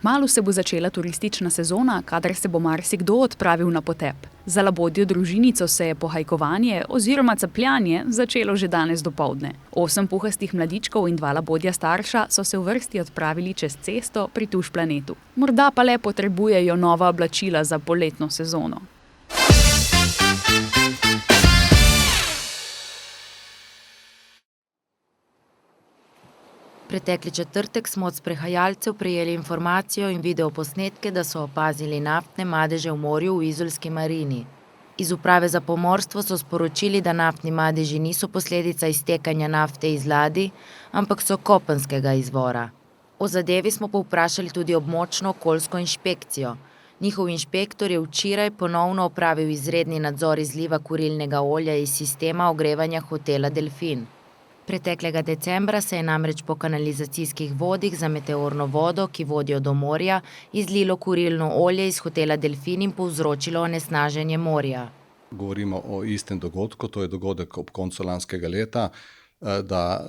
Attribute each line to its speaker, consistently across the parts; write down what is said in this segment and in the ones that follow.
Speaker 1: Kmalu se bo začela turistična sezona, kadar se bo marsikdo odpravil na potep. Za labodjo družinico se je pohajkovanje oziroma capljanje začelo že danes dopoldne. 8 puhastih mladičkov in 2 labodja starša so se v vrsti odpravili čez cesto pri Tuš planetu. Morda pa le potrebujejo nova oblačila za poletno sezono.
Speaker 2: Pretekli četrtek smo od sprehajalcev prejeli informacijo in videoposnetke, da so opazili naftne madeže v morju v izolski marini. Iz uprave za pomorstvo so sporočili, da naftni madeži niso posledica iztekanja nafte iz ladij, ampak so kopenskega izvora. O zadevi smo povprašali tudi območno okoljsko inšpekcijo. Njihov inšpektor je včeraj ponovno opravil izredni nadzor izliva kurilnega olja iz sistema ogrevanja hotela Delfin. Preteklega decembra se je namreč po kanalizacijskih vodih za meteorno vodo, ki vodijo do morja, izlilo kurilno olje iz hotela Delfin in povzročilo onesnaženje morja.
Speaker 3: Govorimo o istem dogodku, to je dogodek ob koncu lanskega leta, da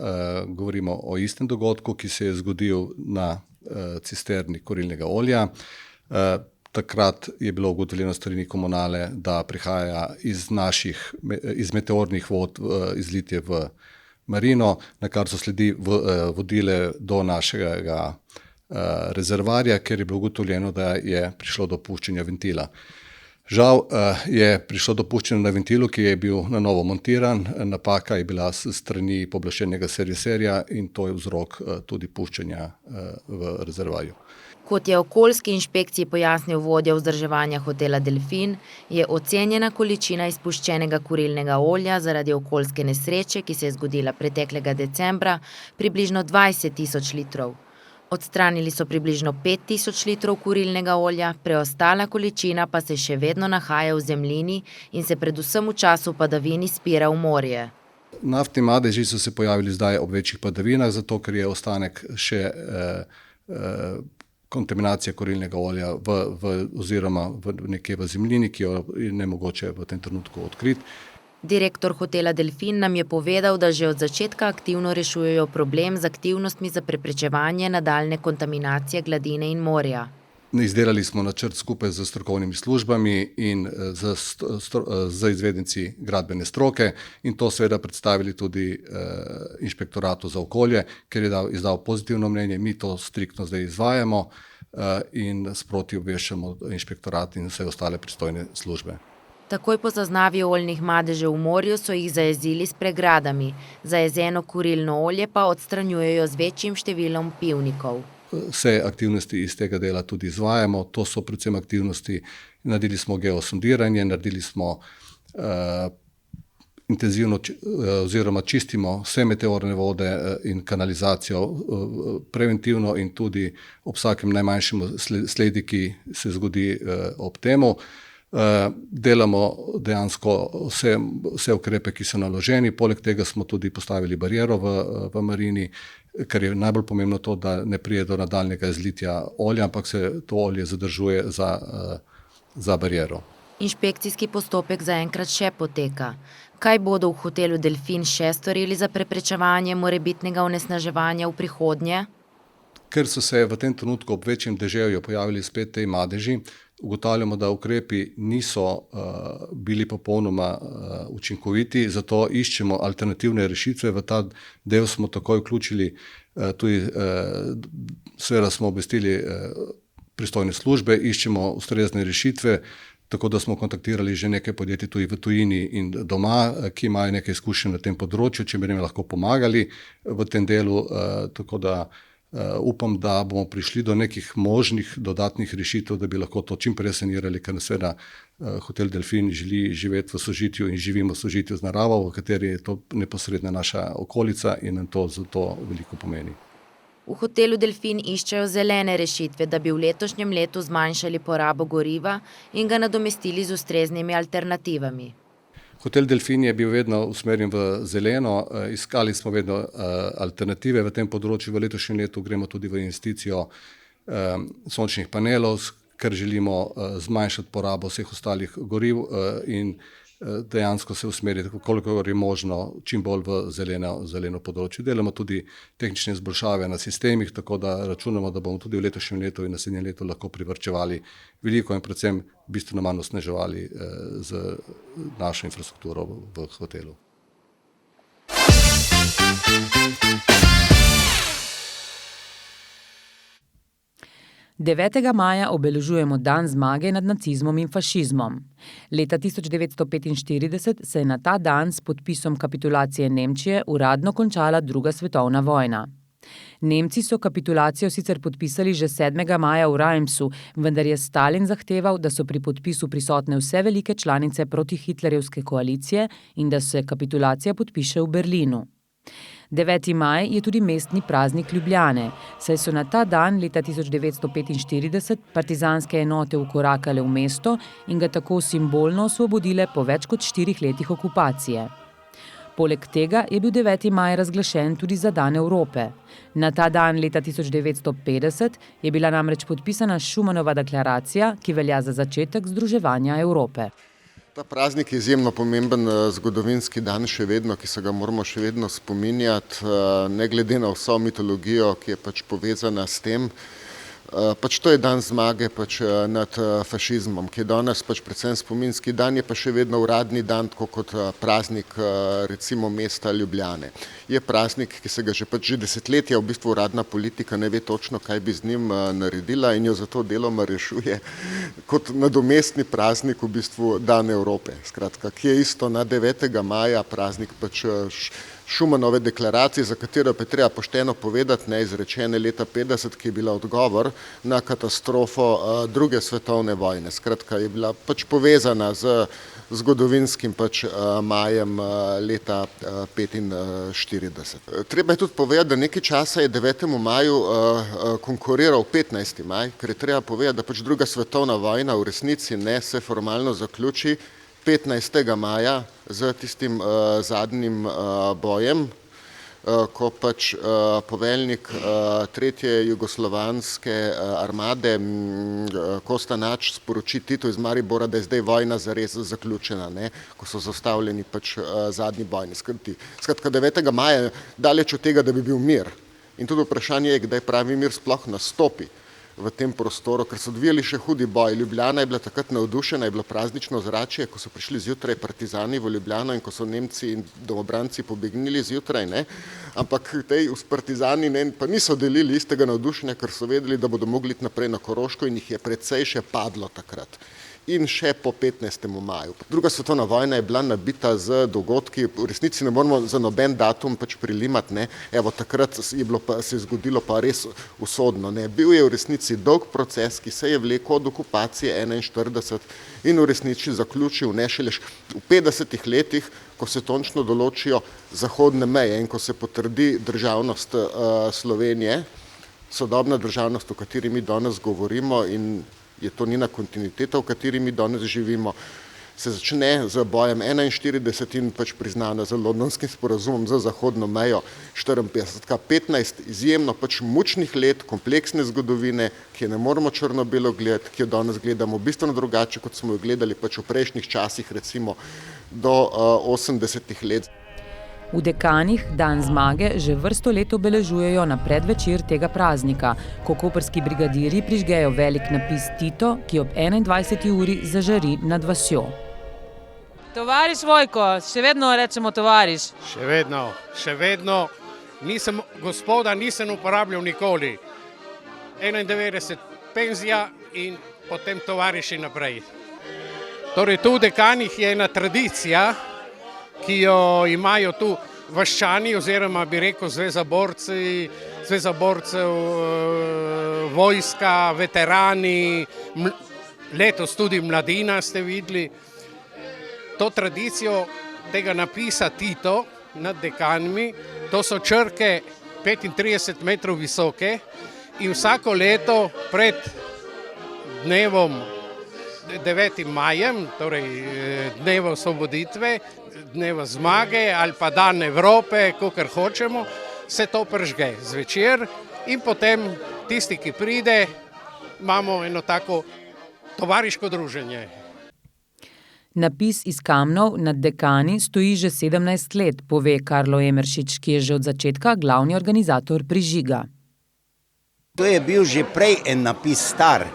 Speaker 3: govorimo o istem dogodku, ki se je zgodil na cisterni kurilnega olja. Takrat je bilo ugotovljeno s strani komunale, da prihaja iz meteornih vod izlitje v marino, na kar so sledi vodile do našega rezervarja, ker je bilo ugotovljeno, da je prišlo do puščanja ventila. Žal je prišlo do puščanja na ventilu, ki je bil na novo montiran, napaka je bila s strani pooblaščenega serviserja in to je vzrok tudi puščanja v rezervarju.
Speaker 2: Kot je okoljski inšpekciji pojasnil vodja vzdrževanja hotela Delfin, je ocenjena količina izpuščenega kurilnega olja zaradi okoljske nesreče, ki se je zgodila preteklega decembra, približno 20.000 litrov. Odstranili so približno 5.000 litrov kurilnega olja, preostala količina pa se še vedno nahaja v zemljini in se predvsem v času padavin izpira v morje.
Speaker 3: Naftni madeži so se pojavili zdaj ob večjih padavinah, zato ker je ostanek še kontaminacija kurilnega olja oziroma nekje v zemljini, ki jo je nemogoče v tem trenutku odkriti.
Speaker 2: Direktor hotela Delfin nam je povedal, da že od začetka aktivno rešujejo problem z aktivnostmi za preprečevanje nadaljnje kontaminacije gladine in morja.
Speaker 3: Izdelali smo načrt skupaj z strokovnimi službami in z izvedenci gradbene stroke in to seveda predstavili tudi inšpektoratu za okolje, ker je izdal pozitivno mnenje. Mi to striktno zdaj izvajamo in sproti obveščamo inšpektorat in vse ostale pristojne službe.
Speaker 2: Takoj po zaznavi oljnih madežev v morju so jih zajezili s pregradami. Zajezeno kurilno olje pa odstranjujejo z večjim številom pivnikov.
Speaker 3: Vse aktivnosti iz tega dela tudi izvajamo, to so predvsem aktivnosti, naredili smo geosondiranje, naredili smo intenzivno oziroma čistimo vse meteorne vode in kanalizacijo preventivno in tudi ob vsakem najmanjšem sledi, ki se zgodi ob temu. Delamo dejansko vse ukrepe, ki so naloženi, poleg tega smo tudi postavili bariero v marini, ker je najbolj pomembno to, da ne pride do nadaljnjega izlitja olja, ampak se to olje zadržuje za bariero.
Speaker 2: Inšpekcijski postopek zaenkrat še poteka. Kaj bodo v hotelu Delfin še storili za preprečevanje morebitnega onesnaževanja v prihodnje?
Speaker 3: Ker so se v tem trenutku ob večjem deževju pojavili spet te madeži, ugotavljamo, da ukrepi niso bili popolnoma učinkoviti, zato iščemo alternativne rešitve. V ta del smo takoj vključili tudi, seveda smo obvestili pristojne službe, iščemo ustrezne rešitve, tako da smo kontaktirali že nekaj podjetij tudi v tujini in doma, ki imajo nekaj izkušenj na tem področju, če bi nam lahko pomagali v tem delu, tako da upam, da bomo prišli do nekih možnih dodatnih rešitev, da bi lahko to čim prej sanirali, ker seveda hotel Delfin želi živeti v sožitju in živimo v sožitju z naravo, v kateri je to neposredna naša okolica in nam to zato veliko pomeni.
Speaker 2: V hotelu Delfin iščejo zelene rešitve, da bi v letošnjem letu zmanjšali porabo goriva in ga nadomestili z ustreznimi alternativami.
Speaker 3: Hotel Delfin je bil vedno usmerjen v zeleno, iskali smo vedno alternative v tem področju. V letošnjem letu gremo tudi v investicijo sončnih panelov, ker želimo zmanjšati porabo vseh ostalih goriv in dejansko se usmeriti, koliko je možno, čim bolj v zeleno področje. Delamo tudi tehnične izboljšave na sistemih, tako da računamo, da bomo tudi v letošnjem letu in naslednjem letu lahko privarčevali veliko in predvsem bistveno manj osneževali z našo infrastrukturo v hotelu.
Speaker 4: Devetega maja obeležujemo dan zmage nad nacizmom in fašizmom. Leta 1945 se je na ta dan s podpisom kapitulacije Nemčije uradno končala druga svetovna vojna. Nemci so kapitulacijo sicer podpisali že 7. maja v Reimsu, vendar je Stalin zahteval, da so pri podpisu prisotne vse velike članice protihitlerjevske koalicije in da se kapitulacija podpiše v Berlinu. 9. maj je tudi mestni praznik Ljubljane, saj so na ta dan leta 1945 partizanske enote vkorakale v mesto in ga tako simbolno osvobodile po več kot 4 letih okupacije. Poleg tega je bil 9. maj razglašen tudi za dan Evrope. Na ta dan leta 1950 je bila namreč podpisana Schumanova deklaracija, ki velja za začetek združevanja Evrope.
Speaker 5: Ta praznik je izjemno pomemben zgodovinski dan še vedno, ki se ga moramo še vedno spominjati, ne glede na vso mitologijo, ki je pač povezana s tem. Pač to je dan zmage pač nad fašizmom, ki je danes pač predvsem spominski dan, je pa še vedno uradni dan, tako kot praznik recimo mesta Ljubljane. Je praznik, ki se ga že desetletja v bistvu uradna politika ne ve točno, kaj bi z njim naredila in jo zato deloma rešuje kot nadomestni praznik v bistvu dan Evrope. Skratka, ki je isto na 9. maja praznik pač Schumanove deklaracije, za katero je treba pošteno povedati, neizrečene leta 50, ki je bila odgovor na katastrofo druge svetovne vojne. Skratka, je bila pač povezana z zgodovinskim pač majem leta 45. Treba je tudi povedati, da nekaj časa je 9. maju konkuriral 15. maj, ker je treba povedati, da pač druga svetovna vojna v resnici ne se formalno zaključi 15. maja z tistim zadnjim bojem, ko pač poveljnik tretje jugoslovanske armade Kosta Nač sporoči Titu iz Maribora, da je zdaj vojna zares zaključena, ne, ko so zastavljeni pač zadnji bojni skriti. Skratka, 9. maja je daleč od tega, da bi bil mir. In tudi vprašanje je, kdaj pravi mir sploh nastopi v tem prostoru, ker so odvijali še hudi boj. Ljubljana je bila takrat navdušena, je bilo praznično ozračje, ko so prišli zjutraj partizani v Ljubljano in ko so Nemci in domobranci pobegnili zjutraj, ne. Ampak tej partizani pa niso delili istega navdušenja, ker so vedeli, da bodo mogli iti naprej na Koroško in jih je precej še padlo takrat. In še po 15. maju. Druga svetovna vojna je bila nabita z dogodki, v resnici ne moramo za noben datum pač prilimati, ne. Evo, takrat se je zgodilo pa res usodno, ne. Bil je v resnici dolg proces, ki se je vlekel od okupacije 41 in v resnici zaključil ne šele v 50 letih, ko se točno določijo zahodne meje in ko se potrdi državnost Slovenije, sodobna državnost, o kateri mi danes govorimo in je to njena kontinuiteta, v kateri mi danes živimo, se začne z bojem 41 in pač priznana z Londonskim sporazumom za zahodno mejo 54. 15 izjemno pač mučnih let, kompleksne zgodovine, ki je ne moramo črno-belo gledati, ki jo danes gledamo bistveno drugače, kot smo jo gledali pač v prejšnjih časih, recimo do 80. let.
Speaker 4: V Dekanih dan zmage že vrsto let obeležujejo na predvečer tega praznika, ko koprski brigadirji prižgejo velik napis Tito, ki ob 21. uri zažari nad vasjo.
Speaker 6: Tovariš Vojko, še vedno rečemo tovariš.
Speaker 7: Še vedno. Gospoda nisem uporabljal nikoli. 91 penzija in potem tovariši naprej. Torej tu v Dekanih je ena tradicija, ki jo imajo tu vaščani oziroma bi rekel zveza borcev, vojska, veterani, letos tudi mladina ste videli. To tradicijo tega napisa Tito nad Dekanmi, to so črke 35 metrov visoke in vsako leto pred dnevom 9. majem, torej dneva osvoboditve, dneva zmage ali pa dan Evrope, kakor hočemo, se to prižge zvečer in potem tisti, ki pride, imamo eno tako tovariško druženje.
Speaker 4: Napis iz kamnov nad Dekani stoji že 17 let, pove Karlo Emeršič, ki je že od začetka glavni organizator prižiga.
Speaker 8: To je bil že prej en napis star,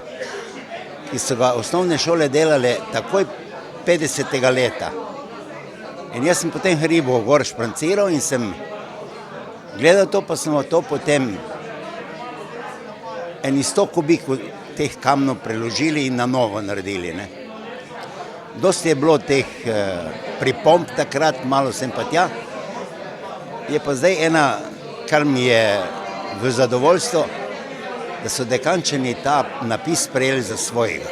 Speaker 8: ki so ga osnovne šole delale takoj 50. leta. In jaz sem potem hribo gor špranciral in sem gledal to, pa smo to potem eni 100 kubikov teh kamnov preložili in na novo naredili, ne. Dosti je bilo teh pripomb takrat, malo sem pa tja. Je pa zdaj ena, kar mi je v zadovoljstvo, da so Dekančani ta napis sprejeli za svojega.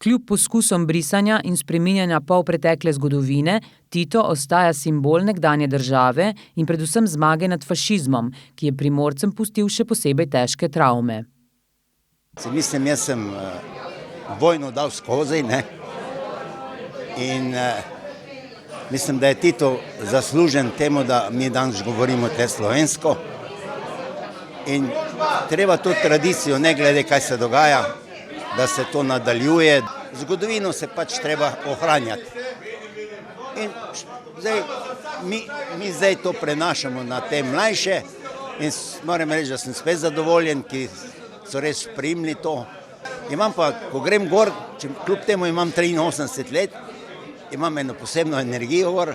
Speaker 4: Kljub poskusom brisanja in spreminjanja polpretekle zgodovine, Tito ostaja simbol nekdanje države in predvsem zmage nad fašizmom, ki je Primorcem pustil še posebej težke travme.
Speaker 8: Mislim, jaz sem vojno dal skozi, ne? In mislim, da je Tito zaslužen temu, da mi danes govorimo te slovensko. In treba to tradicijo, ne glede kaj se dogaja, da se to nadaljuje. Zgodovino se pač treba ohranjati. In zdaj, mi zdaj to prenašamo na te mlajše in moram reči, da sem spet zadovoljen, ki so res spremljali to. Imam pa, ko grem gor, kljub temu imam 83 let, imam eno posebno energijo gor,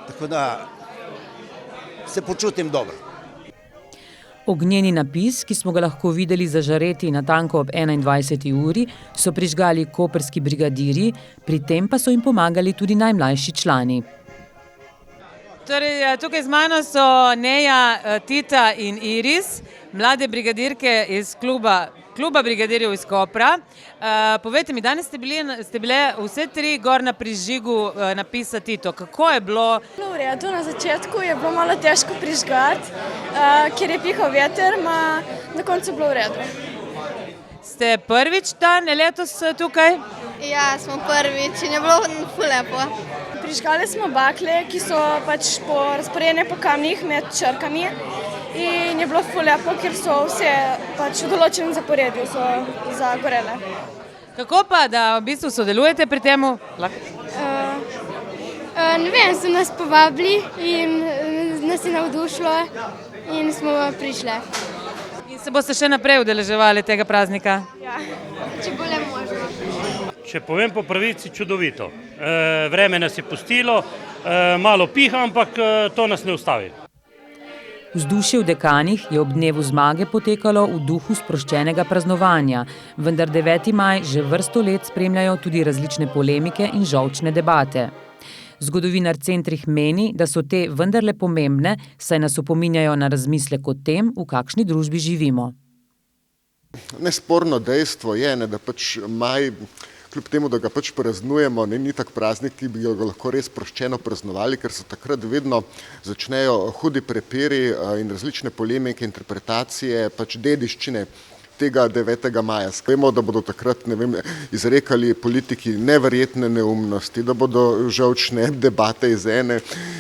Speaker 8: tako da se počutim dobro.
Speaker 4: Ognjeni napis, ki smo ga lahko videli zažareti natanko ob 21. uri, so prižgali koprski brigadirji, pri tem pa so jim pomagali tudi najmlajši člani.
Speaker 6: Torej, tukaj z mano so Neja, Tita in Iris, mlade brigadirke iz kluba brigadirjev iz Kopra. Povejte mi, danes ste bile vse tri gor na prižigu napisa Tito. Kako je bilo?
Speaker 9: V redu, na začetku je bilo malo težko prižgati, ker je pihal veter, na koncu bilo v redu.
Speaker 6: Ste prvič dan letos tukaj?
Speaker 10: Ja, smo prvič in je bilo ful lepo.
Speaker 9: Prižgali smo bakle, ki so pač razporejene po kamnih med črkami in je bilo ful lepo, ker so vse pač v določenem zaporedju so zagorele.
Speaker 6: Kako pa, da v bistvu sodelujete pri temu?
Speaker 10: Ne vem, so nas povabili in nas je navdušilo in smo prišli.
Speaker 6: In se boste še naprej udeleževali tega praznika?
Speaker 10: Ja, če bo le možno.
Speaker 11: Če povem po pravici, čudovito. Vreme nas je pustilo, malo piha, ampak to nas ne ustavi.
Speaker 4: Vzdušje v Dekanih je ob dnevu zmage potekalo v duhu sproščenega praznovanja, vendar 9. maj že vrsto let spremljajo tudi različne polemike in žolčne debate. Zgodovinar Centrih meni, da so te vendarle pomembne, saj nas opominjajo na razmislek o tem, v kakšni družbi živimo.
Speaker 5: Nesporno dejstvo je, da pač maj, kljub temu, da ga pač praznujemo, ni tak praznik, ki bi ga lahko res sproščeno praznovali, ker se takrat vedno začnejo hudi prepiri in različne polemike, interpretacije, pač dediščine tega 9. maja. Vemo, da bodo takrat, izrekali politiki neverjetne neumnosti, da bodo žolčne debate iz ene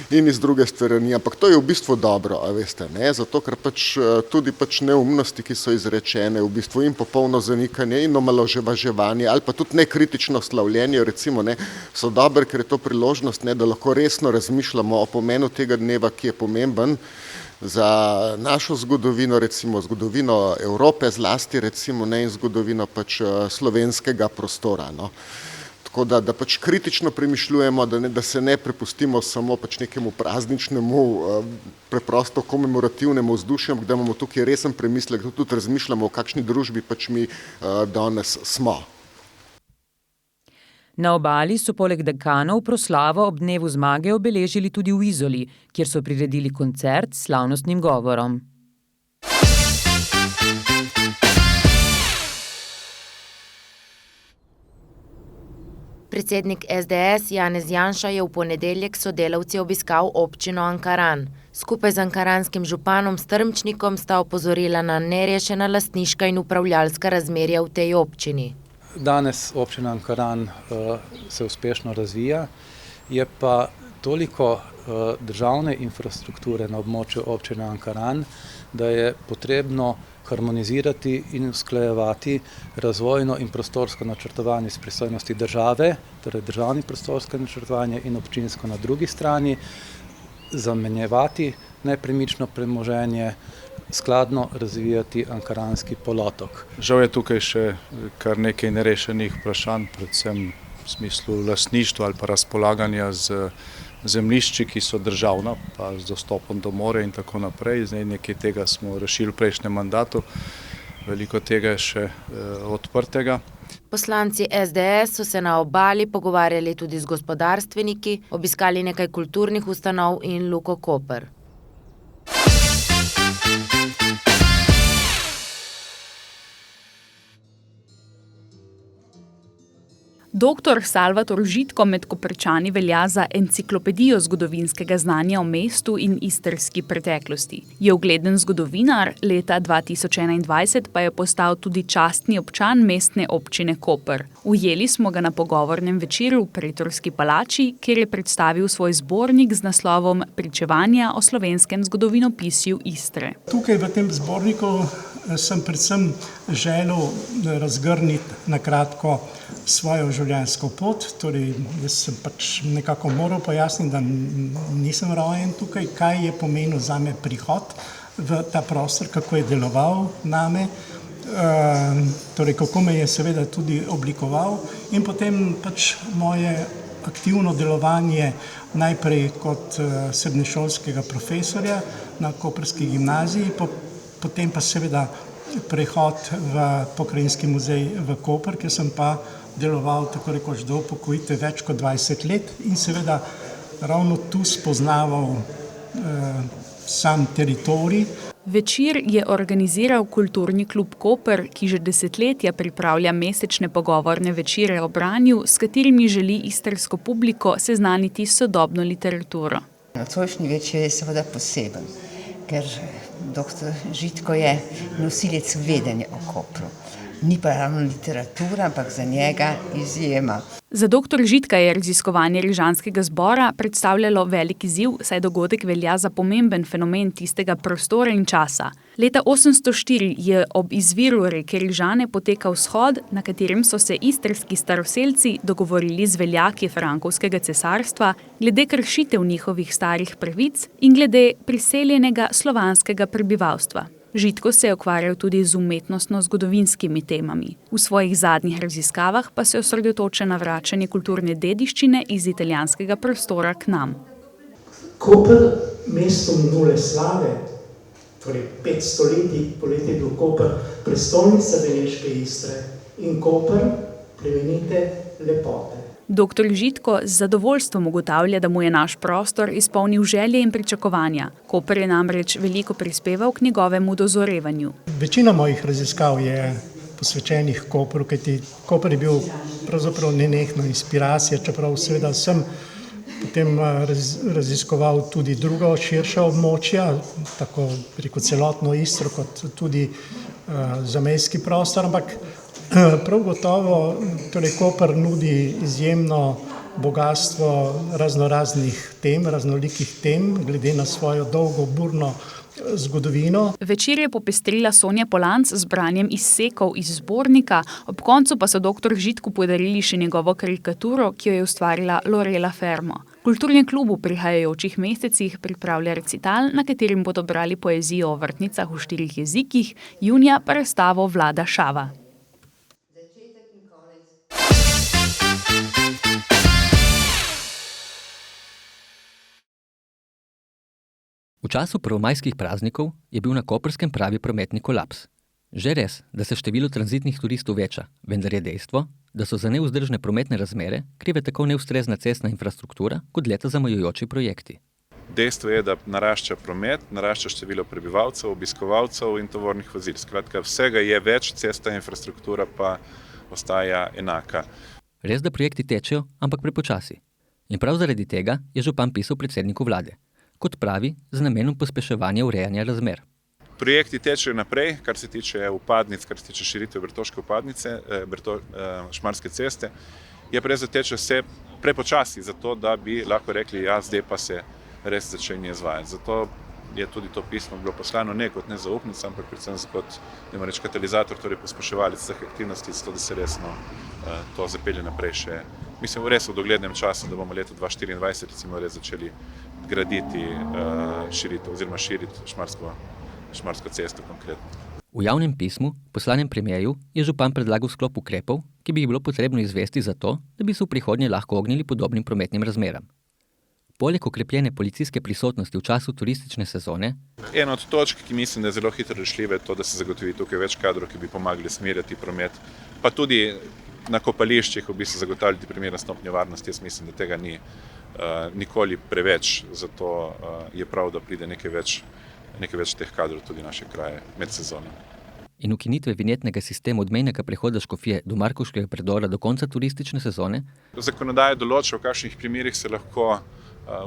Speaker 5: in iz druge strani, ampak to je v bistvu dobro, a veste, ne, zato ker pač tudi pač neumnosti, ki so izrečene, v bistvu in popolno zanikanje in omalovaževanje ali pa tudi nekritično slavljenje, recimo, ne, so dobre, ker je to priložnost, ne, da lahko resno razmišljamo o pomenu tega dneva, ki je pomemben za našo zgodovino, recimo zgodovino Evrope zlasti, recimo, ne, in zgodovino pač slovenskega prostora, no. Tako da pač kritično premišljujemo, da se ne prepustimo samo pač nekemu prazničnemu, preprosto komemorativnemu vzdušju, da imamo tukaj resen premislek, da tudi razmišljamo, v kakšni družbi pač mi danes smo.
Speaker 4: Na obali so poleg Dekanov proslavo ob dnevu zmage obeležili tudi v Izoli, kjer so priredili koncert s slavnostnim govorom.
Speaker 2: Predsednik SDS Janez Janša je v ponedeljek sodelavci obiskal občino Ankaran. Skupaj z ankaranskim županom Strmčnikom sta opozorila na nerešena lastniška in upravljalska razmerja v tej občini.
Speaker 12: Danes občina Ankaran se uspešno razvija, je pa toliko državne infrastrukture na območju občine Ankaran, da je potrebno harmonizirati in usklajevati razvojno in prostorsko načrtovanje iz pristojnosti države, torej državno prostorsko načrtovanje in občinsko na drugi strani, zamenjevati nepremično premoženje, skladno razvijati Ankaranski polotok.
Speaker 13: Žal je tukaj še kar nekaj nerešenih vprašanj, predvsem v smislu lastništva ali pa razpolaganja z zemljišči, ki so državna, pa z dostopom do morja in tako naprej. Zdaj nekaj tega smo rešili v prejšnjem mandatu, veliko tega je še odprtega.
Speaker 2: Poslanci SDS so se na obali pogovarjali tudi z gospodarstveniki, obiskali nekaj kulturnih ustanov in Luko Koper.
Speaker 1: Doktor Salvator Žitko med Koprčani velja za enciklopedijo zgodovinskega znanja o mestu in istrski preteklosti. Je ugleden zgodovinar, leta 2021 pa je postal tudi častni občan mestne občine Koper. Ujeli smo ga na pogovornem večeru v Pretorski palači, kjer je predstavil svoj zbornik z naslovom Pričevanja o slovenskem zgodovinopisju Istre.
Speaker 14: Tukaj v tem zborniku sem predvsem želel razgrniti na kratko svojo življenjsko pot, torej jaz sem pač nekako moral pojasniti, da nisem rojen tukaj, kaj je pomenil zame prihod v ta prostor, kako je deloval name, torej kako me je seveda tudi oblikoval in potem pač moje aktivno delovanje najprej kot srednješolskega profesorja na Koprski gimnaziji, potem pa seveda prehod v Pokrajinski muzej v Koper, kjer sem pa deloval tako rekoč do upokojitve več kot 20 let in seveda ravno tu spoznaval sam teritorij.
Speaker 1: Večer je organiziral Kulturni klub Koper, ki že desetletja pripravlja mesečne pogovorne večere o branju, s katerimi želi istrsko publiko seznaniti s sodobno literaturo.
Speaker 15: Nocojšnji večer je seveda poseben, ker doktor Žitko je nosilec vedenja o Kopru. Ni pa ravno literatura, ampak za njega izjema.
Speaker 1: Za doktor Žitka je raziskovanje Rižanskega zbora predstavljalo velik izziv, saj dogodek velja za pomemben fenomen tistega prostora in časa. Leta 804 je ob izviru reke Rižane potekal shod, na katerem so se istrski staroselci dogovorili z veljaki Frankovskega cesarstva glede kršitev njihovih starih pravic in glede priseljenega slovanskega prebivalstva. Žitko se je ukvarjal tudi z umetnostno-zgodovinskimi temami. V svojih zadnjih raziskavah pa se osredotoča na vračanje kulturne dediščine iz italijanskega prostora k nam.
Speaker 14: Koper, mesto minule slave, torej 5 stoletij, poleti je bil Koper prestolnica Beneške Istre in Koper plemenite lepote.
Speaker 1: Doktor Žitko z zadovoljstvom ugotavlja, da mu je naš prostor izpolnil želje in pričakovanja. Koper je namreč veliko prispeval k njegovemu dozorevanju.
Speaker 14: Večina mojih raziskav je posvečenih Kopru, kajti Koper je bil pravzaprav nenehna inspiracija, čeprav seveda sem potem raziskoval tudi druga širša območja, tako preko celotno Istro kot tudi zamejski prostor, ampak prav gotovo torej Koper nudi izjemno bogastvo raznoraznih tem, raznolikih tem, glede na svojo dolgo, burno zgodovino.
Speaker 1: Večer je popestrila Sonja Polanc z branjem izsekov iz zbornika, ob koncu pa so doktor Žitku podarili še njegovo karikaturo, ki jo je ustvarila Lorela Fermo. Kulturni klub v prihajajočih mesecih pripravlja recital, na katerem bodo brali poezijo o vrtnicah v 4 jezikih, junija pa razstavo Vlada Šava.
Speaker 16: V času prvomajskih praznikov je bil na Koprskem pravi prometni kolaps. Že res, da se število tranzitnih turistov veča, vendar je dejstvo, da so za nevzdržne prometne razmere krive tako neustrezna cestna infrastruktura kot leta zamajujoči projekti.
Speaker 17: Dejstvo je, da narašča promet, narašča število prebivalcev, obiskovalcev in tovornih vozil. Skratka, vsega je več, cestna infrastruktura pa ostaja enaka.
Speaker 16: Res, da projekti tečejo, ampak prepočasi. In prav zaradi tega je župan pisal predsedniku vlade. Kot pravi, z namenom pospeševanja urejanja razmer.
Speaker 17: Projekti tečejo naprej, kar se tiče vpadnic, kar se tiče širitve Bertoške vpadnice, Šmarske ceste, je prej zateče vse prepočasi, zato da bi lahko rekli, ja, zdaj pa se res začenja izvajati. Zato je tudi to pismo bilo poslano ne kot nezaupnica, ampak predvsem kot katalizator, torej pospeševalec vseh aktivnosti, zato da se resno to zapelje naprej še, mislim, res v doglednem času, da bomo leto 2024 recimo res začeli graditi širitev oziroma širiti Šmarsko cesto konkretno.
Speaker 16: V javnem pismu, poslanem premierju, je župan predlagal sklop ukrepov, ki bi jih bilo potrebno izvesti zato, da bi se v prihodnje lahko ognili podobnim prometnim razmeram. Poleg okrepljene policijske prisotnosti v času turistične sezone.
Speaker 17: Ena od točk, ki mislim, da je zelo hitro rešljiva, je to, da se zagotovi tukaj več kadrov, ki bi pomagali smerjati promet, pa tudi na kopališčih v bistvu zagotavljati primerno stopnjo varnosti. Jaz mislim, da tega ni nikoli preveč, zato je prav, da pride nekaj več teh kadrov tudi naše kraje med sezono.
Speaker 16: In ukinitve vinjetnega sistema od mejnega prehoda Škofje do Markovškega predora do konca turistične sezone?
Speaker 17: Zakonodaja določa, v kakšnih primerih se lahko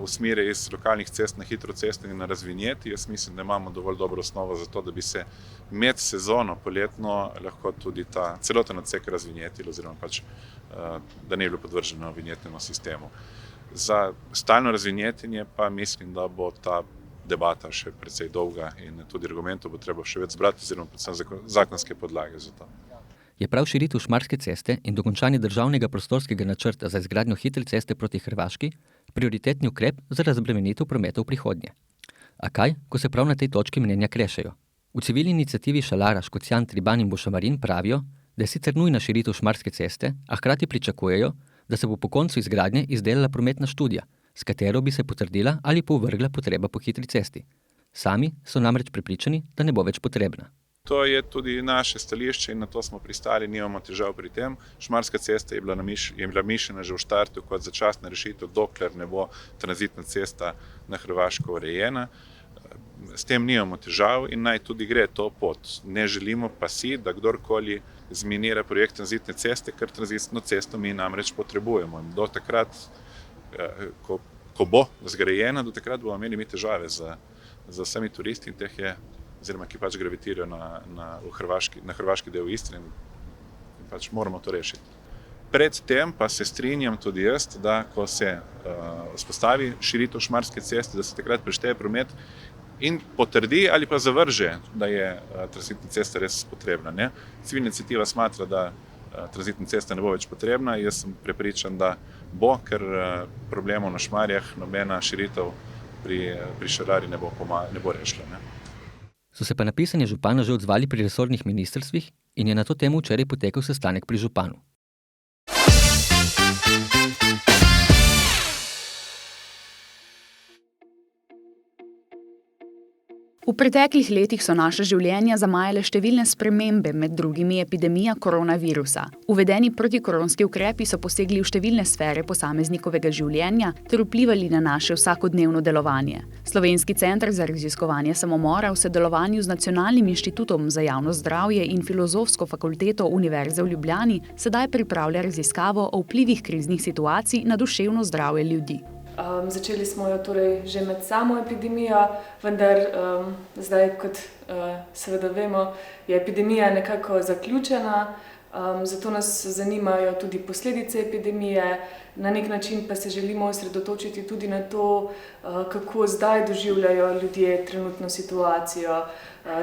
Speaker 17: usmeri iz lokalnih cest na hitro cesto in na razvinjeti. Jaz mislim, da imamo dovolj dobro osnovo za to, da bi se med sezono poletno lahko tudi ta celoten odsek razvinjetili oziroma pač, da ne bi bilo podvrženo vinjetnemu sistemu. Za stalno razvinjetenje pa mislim, da bo ta debata še precej dolga in tudi argumentov bo treba še več zbrati oziroma predvsem zakonske podlage za to.
Speaker 16: Je prav širitev Šmarske ceste in dokončanje državnega prostorskega načrta za izgradnjo hitre ceste proti Hrvaški prioritetni ukrep za razbremenitev prometa v prihodnje. A kaj, ko se prav na tej točki mnenja krešejo? V civilni iniciativi Šalara, Škocjan, Triban in Bošamarin pravijo, da je sicer nujna širitev Šmarske ceste, a hkrati pričakujejo, da se bo po koncu izgradnje izdelala prometna študija, s katero bi se potrdila ali povrgla potreba po hitri cesti. Sami so namreč prepričani, da ne bo več potrebna.
Speaker 17: To je tudi naše stališče in na to smo pristali, nimamo težav pri tem. Šmarska cesta je bila mišljena že v štartu kot začasna rešitev, dokler ne bo tranzitna cesta na Hrvaško urejena. S tem nimamo težav in naj tudi gre to pot. Ne želimo pa si, da kdorkoli zminira projekt tranzitne ceste, ker tranzitno cesto mi namreč potrebujemo. Do takrat, ko bo zgrajena, do takrat bomo imeli mi težave z vsemi turisti in teh je, oziroma ki pač gravitirajo na hrvaški del Istre in pač moramo to rešiti. Predtem pa se strinjam tudi jaz, da ko se vzpostavi širitev Šmarske ceste, da se takrat prešteje promet in potrdi ali pa zavrže, da je tranzitna cesta res potrebna. Ne? Civilna iniciativa smatra, da tranzitna cesta ne bo več potrebna. Jaz sem prepričan, da bo, ker problemov na Šmarjah nobena širitev pri Šalari ne bo rešila. Ne?
Speaker 16: So se pa na pisanje župana že odzvali pri resornih ministrstvih in je na to temo včeraj potekal sestanek pri županu.
Speaker 1: V preteklih letih so naša življenja zamajale številne spremembe, med drugimi epidemija koronavirusa. Uvedeni protikoronski ukrepi so posegli v številne sfere posameznikovega življenja ter vplivali na naše vsakodnevno delovanje. Slovenski center za raziskovanje samomora v sodelovanju z Nacionalnim inštitutom za javno zdravje in Filozofsko fakulteto Univerze v Ljubljani sedaj pripravlja raziskavo o vplivih kriznih situacij na duševno zdravje ljudi.
Speaker 18: Začeli smo jo torej že med samo epidemijo, vendar zdaj, kot seveda vemo, je epidemija nekako zaključena, zato nas zanimajo tudi posledice epidemije, na nek način pa se želimo osredotočiti tudi na to, kako zdaj doživljajo ljudje trenutno situacijo,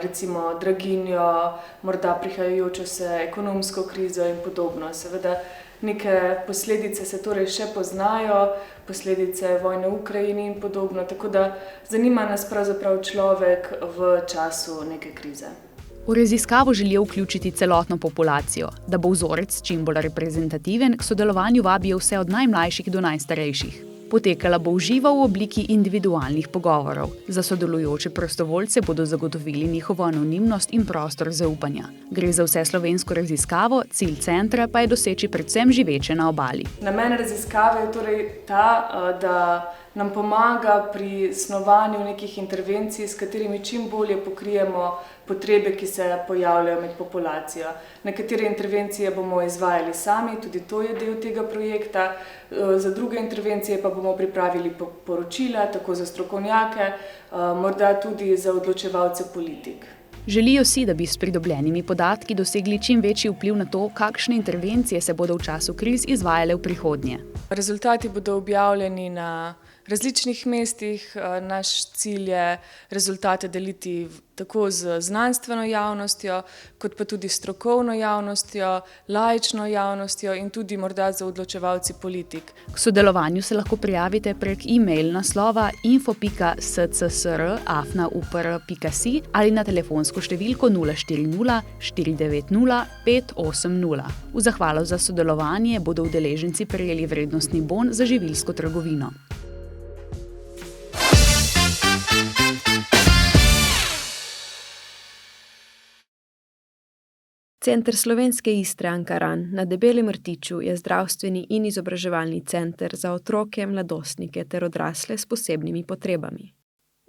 Speaker 18: recimo draginjo, morda prihajajočo se ekonomsko krizo in podobno. Seveda neke posledice se torej še poznajo, posledice vojne v Ukrajini in podobno, tako da zanima nas pravzaprav človek v času neke krize.
Speaker 1: V raziskavo želijo vključiti celotno populacijo, da bo vzorec čim bolj reprezentativen, k sodelovanju vabijo vse od najmlajših do najstarejših. Potekala bo v živo v obliki individualnih pogovorov. Za sodelujoče prostovoljce bodo zagotovili njihovo anonimnost in prostor zaupanja. Gre za vseslovensko raziskavo, cilj centra pa je doseči predvsem živeče na obali.
Speaker 18: Namen raziskave je torej ta, da nam pomaga pri snovanju nekih intervencij, s katerimi čim bolje pokrijemo potrebe, ki se pojavljajo med populacijo. Nekatere intervencije bomo izvajali sami, tudi to je del tega projekta. Za druge intervencije pa bomo pripravili poročila, tako za strokovnjake, morda tudi za odločevalce politik.
Speaker 1: Želijo si, da bi s pridobljenimi podatki dosegli čim večji vpliv na to, kakšne intervencije se bodo v času kriz izvajale v prihodnje.
Speaker 18: Rezultati bodo objavljeni na različnih mestih. Naš cilj je rezultate deliti tako z znanstveno javnostjo, kot pa tudi strokovno javnostjo, laično javnostjo in tudi morda za odločevalci politik.
Speaker 1: K sodelovanju se lahko prijavite prek e-mail naslova info.scsr@upr.si ali na telefonsko številko 040 490 580. V zahvalo za sodelovanje bodo udeleženci prejeli vrednostni bon za živilsko trgovino.
Speaker 19: Center Slovenske Istre Ankaran na Debelem Rtiču je zdravstveni in izobraževalni center za otroke, mladostnike ter odrasle s posebnimi potrebami.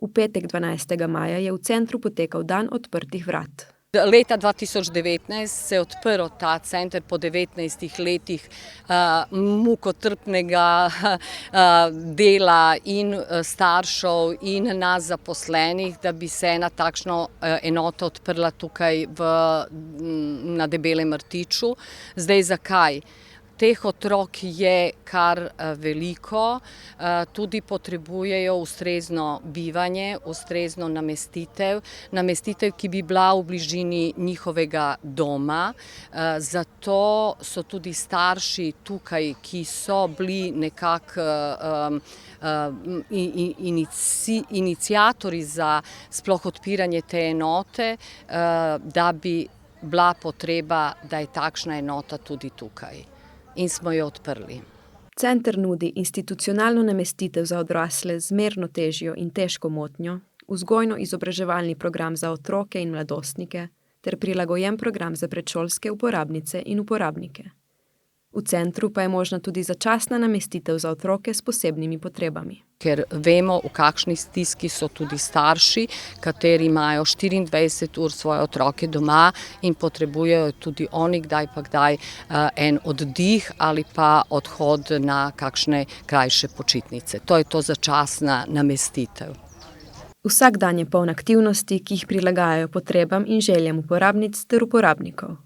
Speaker 19: V petek 12. maja je v centru potekal dan odprtih vrat.
Speaker 20: Leta 2019 se je odprl ta center po 19 letih mukotrpnega dela in staršev in nas zaposlenih, da bi se ena takšna enota odprla tukaj na Debelem Rtiču. Zdaj zakaj? Teh otrok je kar veliko, tudi potrebujejo ustrezno bivanje, ustrezno namestitev, ki bi bila v bližini njihovega doma. Zato so tudi starši tukaj, ki so bili nekako iniciatorji za sploh odpiranje te enote, da bi bila potreba, da je takšna enota tudi tukaj. In smo jo odprli.
Speaker 19: Center nudi institucionalno namestitev za odrasle z zmerno težjo in težko motnjo, vzgojno-izobraževalni program za otroke in mladostnike ter prilagojen program za predšolske uporabnice in uporabnike. V centru pa je možna tudi začasna namestitev za otroke s posebnimi potrebami.
Speaker 20: Ker vemo, v kakšni stiski so tudi starši, kateri imajo 24 ur svoje otroke doma in potrebujejo tudi oni kdaj pa kdaj en oddih ali pa odhod na kakšne krajše počitnice. To je to začasna namestitev.
Speaker 19: Vsak dan je poln aktivnosti, ki jih prilagajajo potrebam in željam uporabnic ter uporabnikov.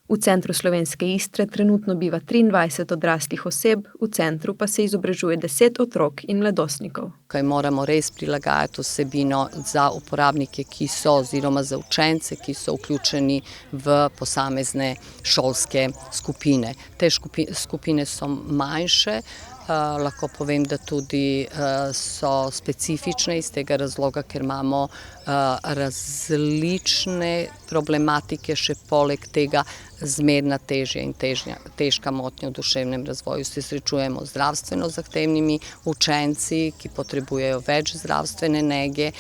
Speaker 19: V centru Slovenske Istre trenutno biva 23 odraslih oseb, v centru pa se izobražuje 10 otrok in mladostnikov.
Speaker 20: Kaj moramo res prilagajati vsebino za uporabnike, ki so, oziroma za učence, ki so vključeni v posamezne šolske skupine. Te skupine so manjše, lahko povem, da tudi so specifične iz tega razloga, ker imamo različne problematike, še poleg tega zmerna težja in težka motnja v duševnem razvoju. Se srečujemo z zdravstveno zahtevnimi učenci, ki potrebujejo več zdravstvene nege,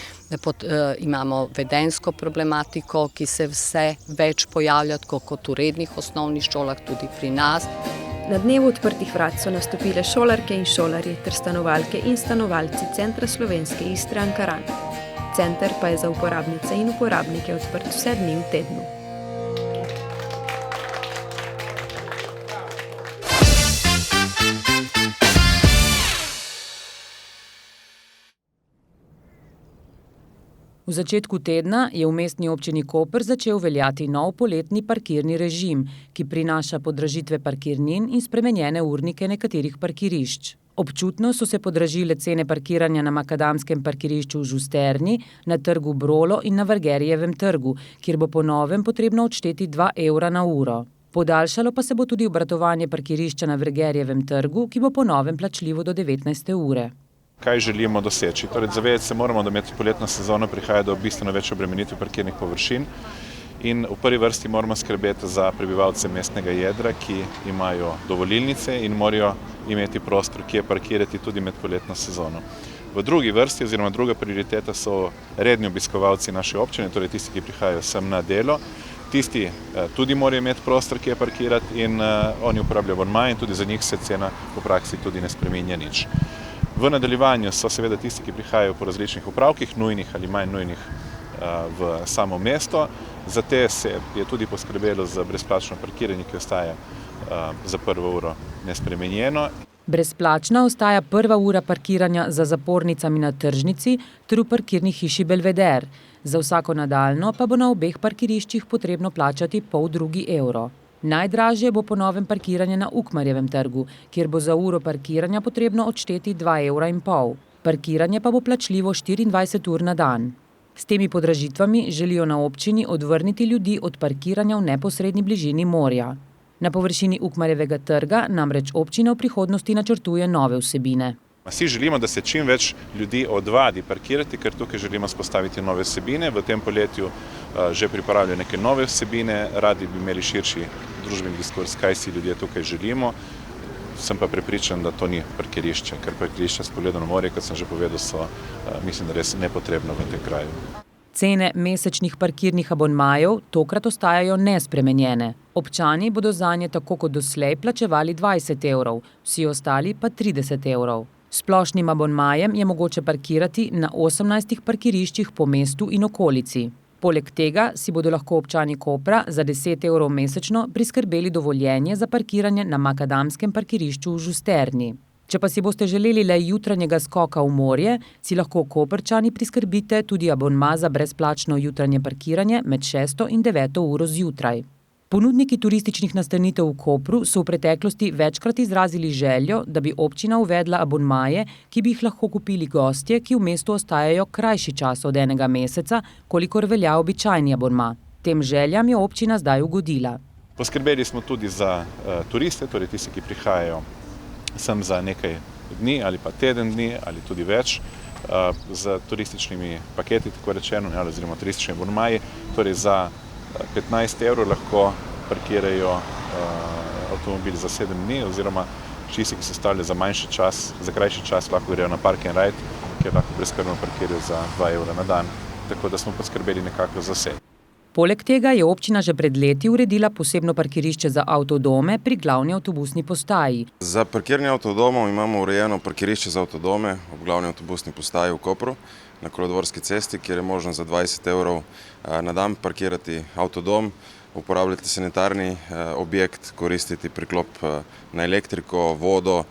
Speaker 20: imamo vedenjsko problematiko, ki se vse več pojavlja, kot v rednih osnovnih šolah, tudi pri nas.
Speaker 19: Na dnevu odprtih vrat so nastopile šolarke in šolarji ter stanovalke in stanovalci Centra Slovenske Istre Ankaran. Center pa je za uporabnice in uporabnike odprt vse dni v tednu.
Speaker 4: V začetku tedna je v mestni občini Koper začel veljati nov poletni parkirni režim, ki prinaša podražitve parkirnin in spremenjene urnike nekaterih parkirišč. Občutno so se podražile cene parkiranja na makadamskem parkirišču v Žusterni, na trgu Brolo in na Vargerijevem trgu, kjer bo po novem potrebno odšteti 2 evra na uro. Podaljšalo pa se bo tudi obratovanje parkirišča na Vargerijevem trgu, ki bo po novem plačljivo do 19. ure.
Speaker 17: Kaj želimo doseči? Torej, zavedati se moramo, da med poletno sezono prihaja do bistveno več obremenitev parkirnih površin in v prvi vrsti moramo skrbeti za prebivalce mestnega jedra, ki imajo dovolilnice in morajo imeti prostor, kje parkirati tudi med poletno sezono. V drugi vrsti oziroma druga prioriteta so redni obiskovalci naše občine, torej tisti, ki prihajajo sem na delo. Tisti tudi morajo imeti prostor, kje parkirati in oni uporabljajo abonma in tudi za njih se cena v praksi tudi ne spreminja nič. V nadaljevanju so seveda tisti, ki prihajajo po različnih opravkih, nujnih ali manj nujnih v samo mesto. Za te se je tudi poskrbelo za brezplačno parkiranje, ki ostaja za prvo uro nespremenjeno.
Speaker 4: Brezplačna ostaja prva ura parkiranja za zapornicami na tržnici ter v parkirni hiši Belveder. Za vsako nadaljno pa bo na obeh parkiriščih potrebno plačati 0,5 evra. Najdražje bo po novem parkiranje na Ukmarjevem trgu, kjer bo za uro parkiranja potrebno odšteti 2,5 evra. Parkiranje pa bo plačljivo 24 ur na dan. S temi podražitvami želijo na občini odvrniti ljudi od parkiranja v neposredni bližini morja. Na površini Ukmarjevega trga namreč občina v prihodnosti načrtuje nove vsebine.
Speaker 17: Vsi želimo, da se čim več ljudi odvadi parkirati, ker tukaj želimo spostaviti nove vsebine. V tem poletju že pripravljajo neke nove vsebine, radi bi imeli širši družbeni diskurs, kaj si ljudje tukaj želimo. Sem pa prepričan, da to ni parkirišče, ker parkirišče s pogledom na morje, kot sem že povedal, so, mislim, da res nepotrebno v tem kraju.
Speaker 4: Cene mesečnih parkirnih abonmajev tokrat ostajajo nespremenjene. Občani bodo zanje tako kot doslej plačevali 20 evrov, vsi ostali pa 30 evrov. S splošnim abonmajem je mogoče parkirati na 18 parkiriščih po mestu in okolici. Poleg tega si bodo lahko občani Kopra za 10 evrov mesečno priskrbeli dovoljenje za parkiranje na makadamskem parkirišču v Žusterni. Če pa si boste želeli le jutranjega skoka v morje, si lahko Koprčani priskrbite tudi abonma za brezplačno jutranje parkiranje med 6. in 9. uro zjutraj. Ponudniki turističnih nastanitev v Kopru so v preteklosti večkrat izrazili željo, da bi občina uvedla abonmaje, ki bi jih lahko kupili gostje, ki v mestu ostajajo krajši čas od enega meseca, kolikor velja običajni abonma. Tem željam je občina zdaj ugodila.
Speaker 17: Poskrbeli smo tudi za turiste, torej tisti, ki prihajajo sem za nekaj dni ali pa teden dni ali tudi več z turističnimi paketi, tako rečeno, oziroma turistični abonmaji, torej za 15 evrov lahko parkirajo avtomobil za 7 dni, oziroma tisti, ki se stavljajo za manjši čas, za krajši čas, lahko grejo na park and ride, kjer lahko brezskrbno parkirajo za 2 evra na dan. Tako da smo poskrbeli nekako za vse.
Speaker 4: Poleg tega je občina že pred leti uredila posebno parkirišče za avtodome pri glavni avtobusni postaji.
Speaker 21: Za parkiranje avtodomov imamo urejeno parkirišče za avtodome ob glavni avtobusni postaji v Kopru na Kolodvorski cesti, kjer je možno za 20 evrov na dan parkirati avtodom, uporabljati sanitarni objekt, koristiti priklop na elektriko, vodo.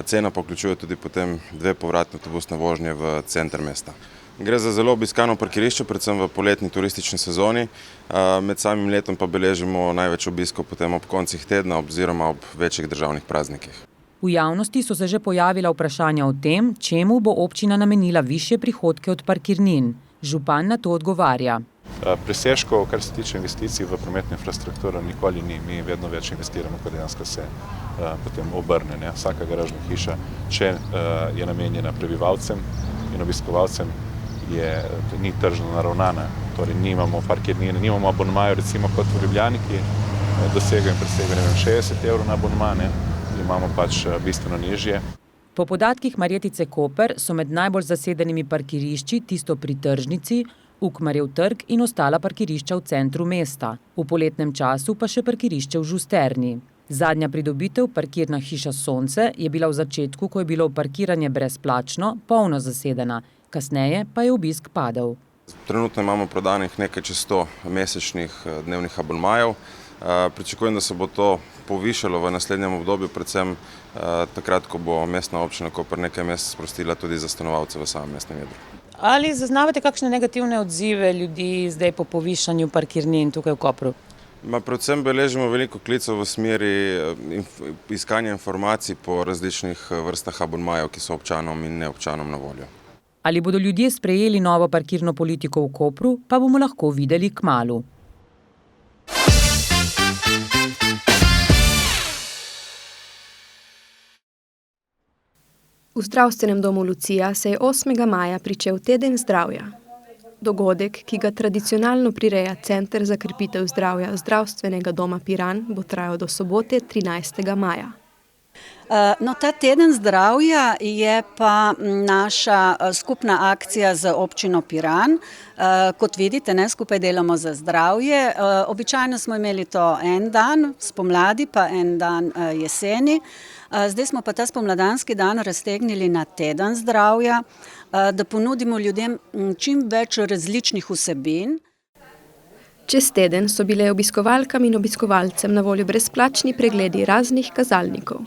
Speaker 21: Cena pa vključuje tudi potem 2 povratne avtobusne vožnje v center mesta. Gre za zelo obiskano parkirišče, predvsem v poletni turistični sezoni. Med samim letom pa beležimo največ obiskov potem ob koncih tedna oziroma ob večjih državnih praznikih.
Speaker 4: V javnosti so se že pojavila vprašanja o tem, čemu bo občina namenila višje prihodke od parkirnin. Župan na to odgovarja.
Speaker 17: Presežkov, kar se tiče investicij v prometno infrastrukturo, nikoli ni. Mi vedno več investiramo, ko dejansko se potem obrne. Vsaka garažna hiša, če je namenjena prebivalcem in obiskovalcem, ni tržno naravnana. Torej nimamo parkirnine, nimamo abonmajev, recimo kot v Ljubljani, ki dosegajo in presegajo 60 evrov na abonmane, imamo pač bistveno nižje.
Speaker 4: Po podatkih Marjetice Koper so med najbolj zasedenimi parkirišči tisto pri tržnici, Ukmarjev trg in ostala parkirišča v centru mesta. V poletnem času pa še parkirišče v Žusterni. Zadnja pridobitev, parkirna hiša Sonce, je bila v začetku, ko je bilo parkiranje brezplačno, polno zasedena. Kasneje pa je obisk padel.
Speaker 21: Trenutno imamo prodanih nekaj čez 100 mesečnih dnevnih abonmajev. Pričakujem, da se bo to povišalo v naslednjem obdobju, predvsem takrat, ko bo mestna občina Koper nekaj mest sprostila tudi za stanovalce v samem mestnem jedru.
Speaker 2: Ali zaznavate kakšne negativne odzive ljudi zdaj po povišanju parkirnin tukaj v Kopru?
Speaker 21: Predvsem beležimo veliko klicev v smeri iskanja informacij po različnih vrstah abonmajev, ki so občanom in neobčanom na voljo.
Speaker 4: Ali bodo ljudje sprejeli novo parkirno politiko v Kopru, pa bomo lahko videli kmalu.
Speaker 19: V zdravstvenem domu Lucija se je 8. maja pričel teden zdravja. Dogodek, ki ga tradicionalno prireja Center za krepitev zdravja Zdravstvenega doma Piran, bo trajal do sobote 13. maja.
Speaker 22: Ta teden zdravja je pa naša skupna akcija z občino Piran. Kot vidite, skupaj delamo za zdravje. Običajno smo imeli to en dan spomladi, pa en dan jeseni. Zdaj smo pa ta spomladanski dan raztegnili na teden zdravja, da ponudimo ljudem čim več različnih vsebin.
Speaker 19: Čez teden so bile obiskovalkam in obiskovalcem na voljo brezplačni pregledi raznih kazalnikov.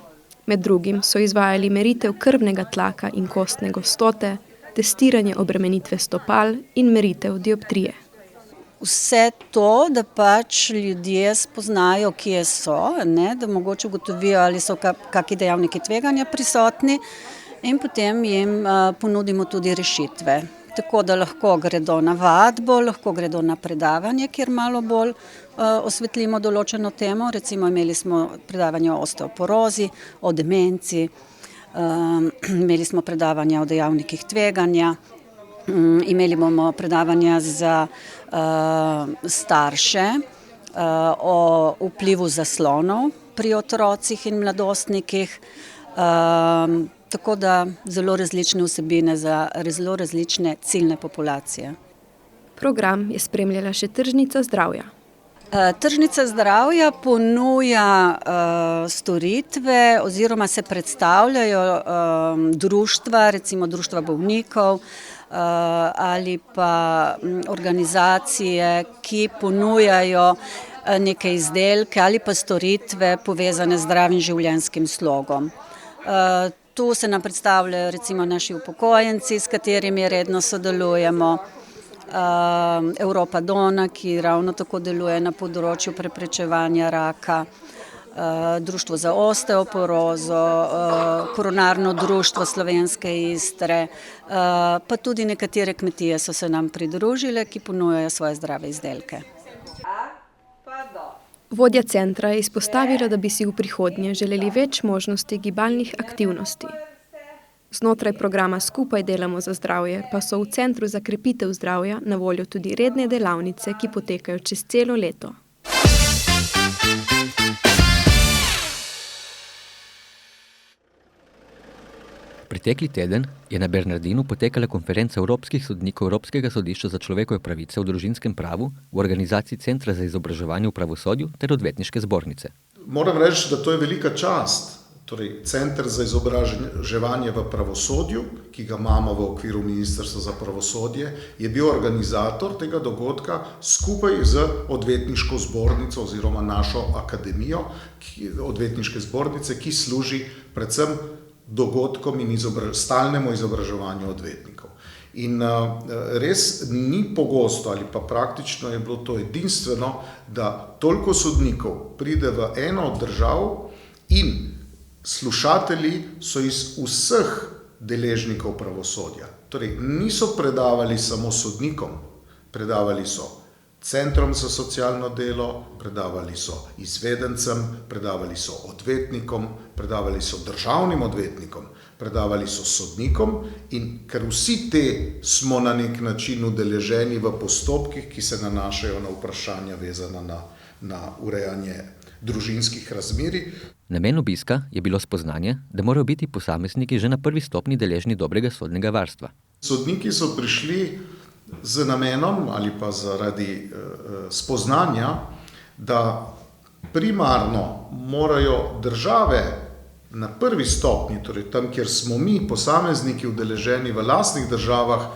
Speaker 19: Med drugim so izvajali meritev krvnega tlaka in kostne gostote, testiranje obremenitve stopal in meritev dioptrije.
Speaker 22: Vse to, da pač ljudje spoznajo, kje so, da mogoče ugotovijo, ali so kakšni dejavniki tveganja prisotni in potem jim ponudimo tudi rešitve. Tako da lahko gredo na vadbo, lahko gredo na predavanje, kjer malo bolj osvetlimo določeno temo. Recimo imeli smo predavanje o osteoporozi, o demenci, imeli smo predavanja o dejavnikih tveganja, imeli bomo predavanja za starše o vplivu zaslonov pri otrocih in mladostnikih, tako da zelo različne vsebine za zelo različne ciljne populacije.
Speaker 19: Program je spremljala še tržnica zdravja.
Speaker 22: Tržnica zdravja ponuja storitve oziroma se predstavljajo društva, recimo društva bolnikov ali pa organizacije, ki ponujajo neke izdelke ali pa storitve povezane z zdravim življenjskim slogom. Tu se nam predstavljajo recimo naši upokojenci, s katerimi redno sodelujemo, Europa Dona, ki ravno tako deluje na področju preprečevanja raka, Društvo za osteoporozo, Koronarno društvo Slovenske Istre, pa tudi nekatere kmetije so se nam pridružile, ki ponujajo svoje zdrave izdelke.
Speaker 19: Vodja centra je izpostavila, da bi si v prihodnje želeli več možnosti gibalnih aktivnosti. Znotraj programa Skupaj delamo za zdravje pa so v Centru za krepitev zdravja na voljo tudi redne delavnice, ki potekajo čez celo leto.
Speaker 16: Pretekli teden je na Bernardinu potekala konferenca evropskih sodnikov Evropskega sodišča za človekove pravice v družinskem pravu v organizaciji Centra za izobraževanje v pravosodju ter odvetniške zbornice.
Speaker 3: Moram reči, da to je velika čast. Torej, Center za izobraževanje v pravosodju, ki ga imamo v okviru Ministrstva za pravosodje, je bil organizator tega dogodka skupaj z odvetniško zbornico oziroma našo akademijo odvetniške zbornice, ki služi predvsem dogodkom in stalnemu izobraževanju odvetnikov. In res ni pogosto ali pa praktično je bilo to edinstveno, da toliko sodnikov pride v eno od držav in slušatelji so iz vseh deležnikov pravosodja. Torej, niso predavali samo sodnikom, predavali so centrom za socialno delo, predavali so izvedencem, predavali so odvetnikom, predavali so državnim odvetnikom, predavali so sodnikom in ker vsi te smo na nek način udeleženi v postopkih, ki se nanašajo na vprašanja vezana na urejanje družinskih razmerij.
Speaker 16: Namen obiska je bilo spoznanje, da morajo biti posamezniki že na prvi stopnji deležni dobrega sodnega varstva.
Speaker 3: Sodniki so prišli z namenom ali pa zaradi spoznanja, da primarno morajo države na prvi stopnji, torej tam, kjer smo mi, posamezniki udeleženi v lastnih državah,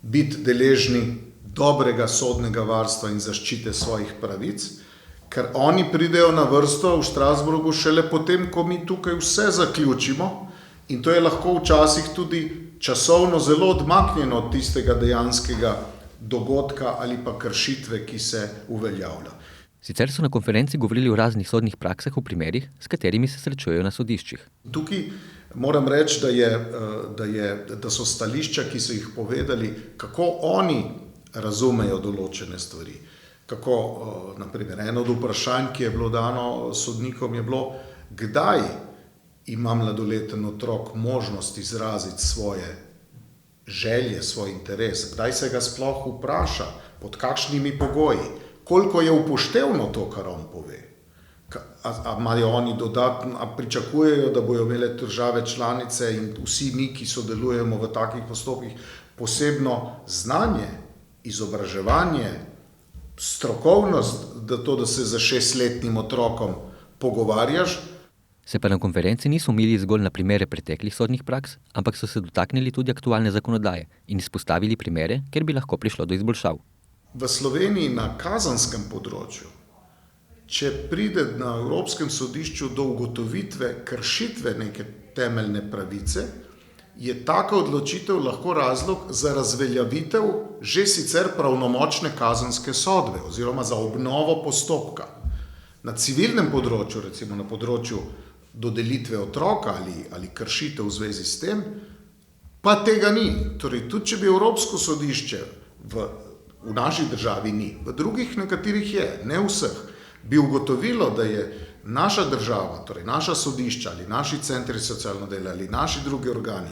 Speaker 3: biti deležni dobrega sodnega varstva in zaščite svojih pravic, ker oni pridejo na vrsto v Štrasburgu šele potem, ko mi tukaj vse zaključimo in to je lahko včasih tudi časovno zelo odmaknjeno od tistega dejanskega dogodka ali pa kršitve, ki se uveljavlja.
Speaker 16: Sicer so na konferenci govorili o raznih sodnih praksah v primerih, s katerimi se srečujejo na sodiščih.
Speaker 3: Tukaj moram reči, da so stališča, ki so jih povedali, kako oni razumejo določene stvari. Kako, naprimer, eno od vprašanj, ki je bilo dano sodnikom, je bilo, kdaj ima mladoleten otrok možnost izraziti svoje želje, svoj interes, kdaj se ga sploh vpraša, pod kakšnimi pogoji, koliko je upoštevno to, kar on pove. A imajo oni dodatno, a pričakujejo, da bojo imele države članice in vsi mi, ki sodelujemo v takih postopkih, posebno znanje, izobraževanje, strokovnost, da se za 6-letnim otrokom pogovarjaš.
Speaker 16: Se pa na konferenci niso omili zgolj na primere preteklih sodnih praks, ampak so se dotaknili tudi aktualne zakonodaje in izpostavili primere, kjer bi lahko prišlo do izboljšav.
Speaker 3: V Sloveniji na kazanskem področju, če pride na Evropskem sodišču do ugotovitve kršitve neke temeljne pravice, je taka odločitev lahko razlog za razveljavitev že sicer pravnomočne kazenske sodbe oziroma za obnovo postopka. Na civilnem področju, recimo na področju dodelitve otroka ali kršitev v zvezi s tem, pa tega ni. Torej, tudi če bi Evropsko sodišče v naši državi ni, v drugih nekaterih je, ne vseh, bi ugotovilo, da je naša država, torej naša sodišča ali naši centri socialno delo ali naši drugi organi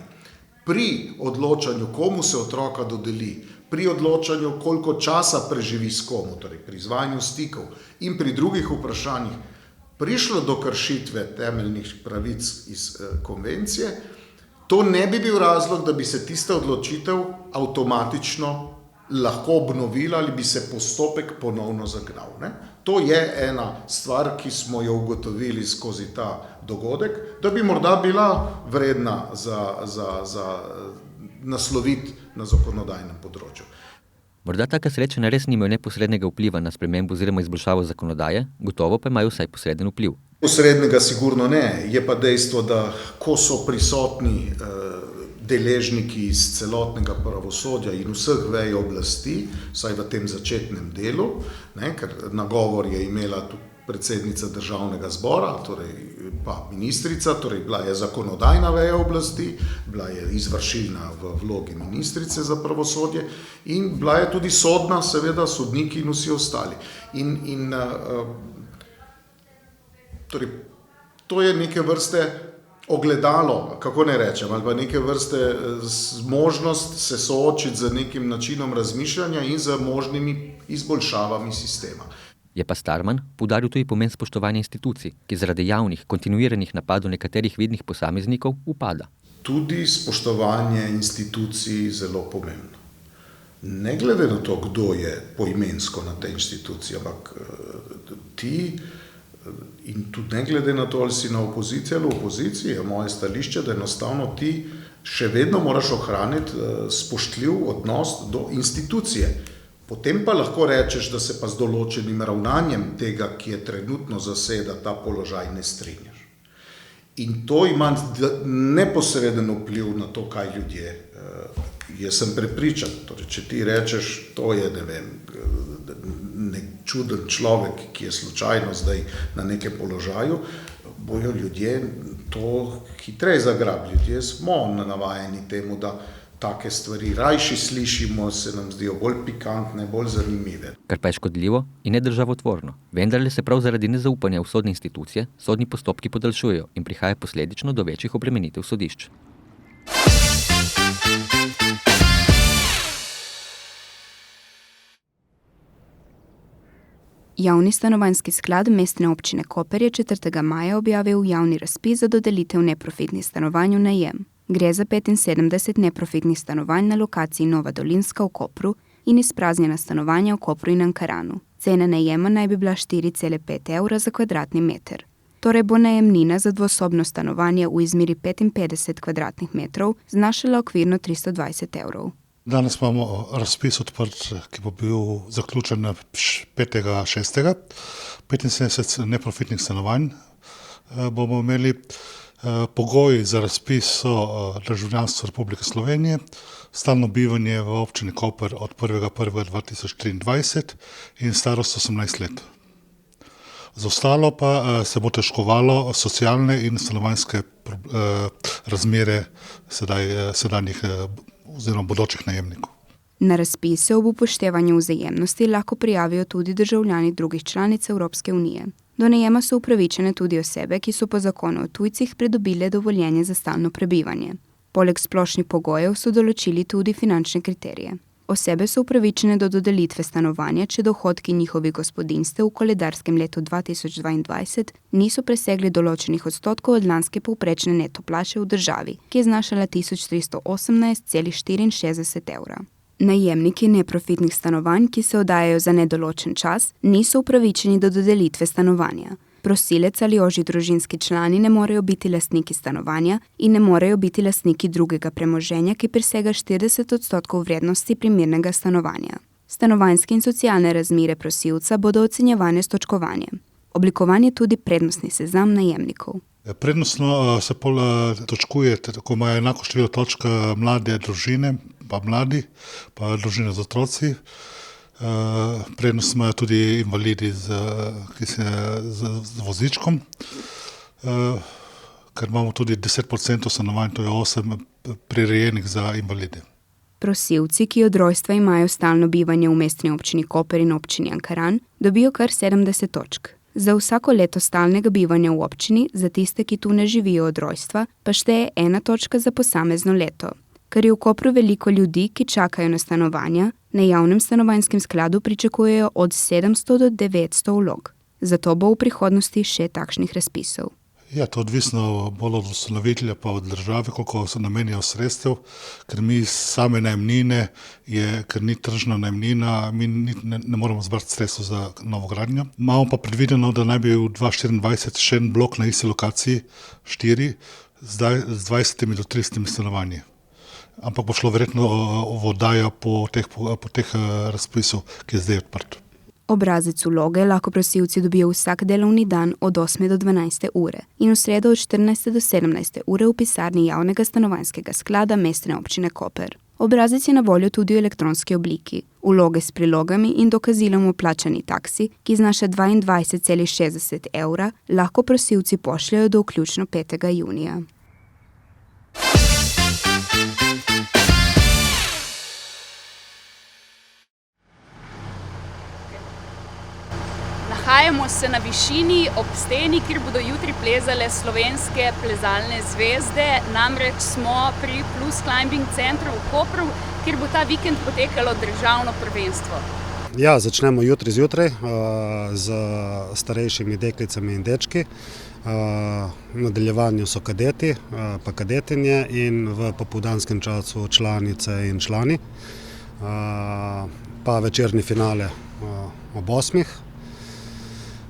Speaker 3: pri odločanju, komu se otroka dodeli, pri odločanju, koliko časa preživi s komu, torej pri izvajanju stikov in pri drugih vprašanjih, prišlo do kršitve temeljnih pravic iz konvencije, to ne bi bil razlog, da bi se tista odločitev avtomatično lahko obnovila ali bi se postopek ponovno zagnal. Ne? To je ena stvar, ki smo jo ugotovili skozi ta dogodek, da bi morda bila vredna za nasloviti na zakonodajnem področju.
Speaker 16: Morda taka srečanja res nimajo neposrednega vpliva na spremembo oziroma izboljšavo zakonodaje, gotovo pa imajo vsaj posreden vpliv.
Speaker 3: Posrednega sigurno ne, je pa dejstvo, da ko so prisotni deležniki iz celotnega pravosodja in vseh vej oblasti, vsaj v tem začetnem delu, ne, ker nagovor je imela tudi predsednica državnega zbora, torej pa ministrica, torej bila je zakonodajna veja oblasti, bila je izvršilna v vlogi ministrice za pravosodje in bila je tudi sodna, seveda sodniki in vsi ostali. Torej, to je neke vrste ogledalo, kako ne rečem, ali pa neke vrste možnost se soočiti z nekim načinom razmišljanja in z možnimi izboljšavami sistema.
Speaker 16: Je pa Starman poudaril tudi pomen spoštovanja institucij, ki zaradi javnih, kontinuiranih napadov nekaterih vidnih posameznikov upada.
Speaker 3: Tudi spoštovanje institucij je zelo pomembno. Ne glede na to, kdo je poimensko na tej instituciji, ampak ti in tudi ne glede na to, ali si na opoziciji ali v opoziciji, je moje stališče, da enostavno ti še vedno moraš ohraniti spoštljiv odnos do institucije. Potem pa lahko rečeš, da se pa z določenim ravnanjem tega, ki je trenutno zaseda ta položaj, ne strinjaš. In to ima neposreden vpliv na to, kaj ljudje. Jaz sem prepričan, torej, če ti rečeš, to je, ne vem, nek čuden človek, ki je slučajno zdaj na nekem položaju, bojo ljudje to hitreje zagrabili. Ljudje smo navajeni temu, da take stvari rajši slišimo, se nam zdijo bolj pikantne, bolj zanimive.
Speaker 16: Kar pa je škodljivo in nedržavotvorno. Vendarle se prav zaradi nezaupanja v sodne institucije sodni postopki podaljšujejo in prihaja posledično do večjih obremenitev sodišč.
Speaker 7: Javni stanovanjski sklad Mestne občine Koper je 4. maja objavil javni razpis za dodelitev neprofitnih stanovanj v najem. Gre za 75 neprofitnih stanovanj na lokaciji Nova Dolinska v Kopru in izpraznjena stanovanja v Kopru in Ankaranu. Cena najema naj bi bila 4,5 evra za kvadratni meter. Torej bo najemnina za dvosobno stanovanje v izmeri 55 kvadratnih metrov znašala okvirno 320 evrov.
Speaker 8: Danes imamo razpis odprt, ki bo bil zaključen 5.6. 75 neprofitnih stanovanj bomo imeli. Pogoji za razpis so državljanstvo Republike Slovenije, stalno bivanje v občini Koper od 1.1.2023 in starost 18 let. Za ostalo pa se bo težkovalo socialne in stanovanjske razmere sedanjih oziroma bodočih najemnikov.
Speaker 7: Na razpis se ob upoštevanju vzajemnosti lahko prijavijo tudi državljani drugih članic Evropske unije. Do najema so upravičene tudi osebe, ki so po zakonu o tujcih pridobile dovoljenje za stalno prebivanje. Poleg splošnih pogojev so določili tudi finančne kriterije. Osebe so upravičene do dodelitve stanovanja, če dohodki njihovih gospodinjstev v koledarskem letu 2022 niso presegli določenih odstotkov od lanske povprečne neto plače v državi, ki je znašala 1318,64 evra. Najemniki neprofitnih stanovanj, ki se oddajajo za nedoločen čas, niso upravičeni do dodelitve stanovanja. Prosilec ali ožji družinski člani ne morejo biti lastniki stanovanja in ne morejo biti lastniki drugega premoženja, ki presega 40 odstotkov vrednosti primernega stanovanja. Stanovanjske in socialne razmere prosilca bodo ocenjevane s točkovanjem. Oblikovan je tudi prednostni seznam najemnikov.
Speaker 8: Prednostno se točkuje, ko imajo enako število točk mlade družine, pa mladi, pa družine z otroci. Prednost imajo tudi invalidi z vozičkom. ker imamo tudi 10% stanovanj, to je 8 prirejenih za invalide.
Speaker 7: Prosilci, ki od rojstva imajo stalno bivanje v mestni občini Koper in občini Ankaran, dobijo kar 70 točk. Za vsako leto stalnega bivanja v občini, za tiste, ki tu ne živijo od rojstva, pa šteje 1 točka za posamezno leto. Ker je v Kopru veliko ljudi, ki čakajo na stanovanja, na javnem stanovanjskem skladu pričakujejo od 700 do 900 vlog. Zato bo v prihodnosti še takšnih razpisov.
Speaker 8: Ja, to odvisno bolj od ustanovitelja pa od države, koliko se namenijo sredstev, ker mi same najemnine, ker ni tržna najemnina, mi ne moremo zbrati sredstev za novogradnjo. Imamo pa predvideno, da naj bi v 2024 še en blok na isti lokaciji, 4, zdaj z 20 do 30 stanovanji. Ampak bo šlo verjetno vodaja po teh razpisov, ki je zdaj odprt.
Speaker 7: Obrazec vloge lahko prosilci dobijo vsak delovni dan od 8 do 12 ure in v sredo od 14 do 17 ure v pisarni javnega stanovanjskega sklada mestne občine Koper. Obrazec je na voljo tudi v elektronski obliki. Vloge s prilogami in dokazilom o plačani taksi, ki znaša 22,60 evra, lahko prosilci pošljajo do vključno 5. junija.
Speaker 1: Nahajamo se na višini ob steni, kjer bodo jutri plezale slovenske plezalne zvezde. Namreč smo pri Plus Climbing centru v Kopru, kjer bo ta vikend potekalo državno prvenstvo.
Speaker 6: Ja, začnemo jutri zjutraj z starejšimi deklicami in dečki. V nadaljevanju so kadeti, pa kadetinje in v popoldanskem času članice in člani. Pa večerni finale ob 8.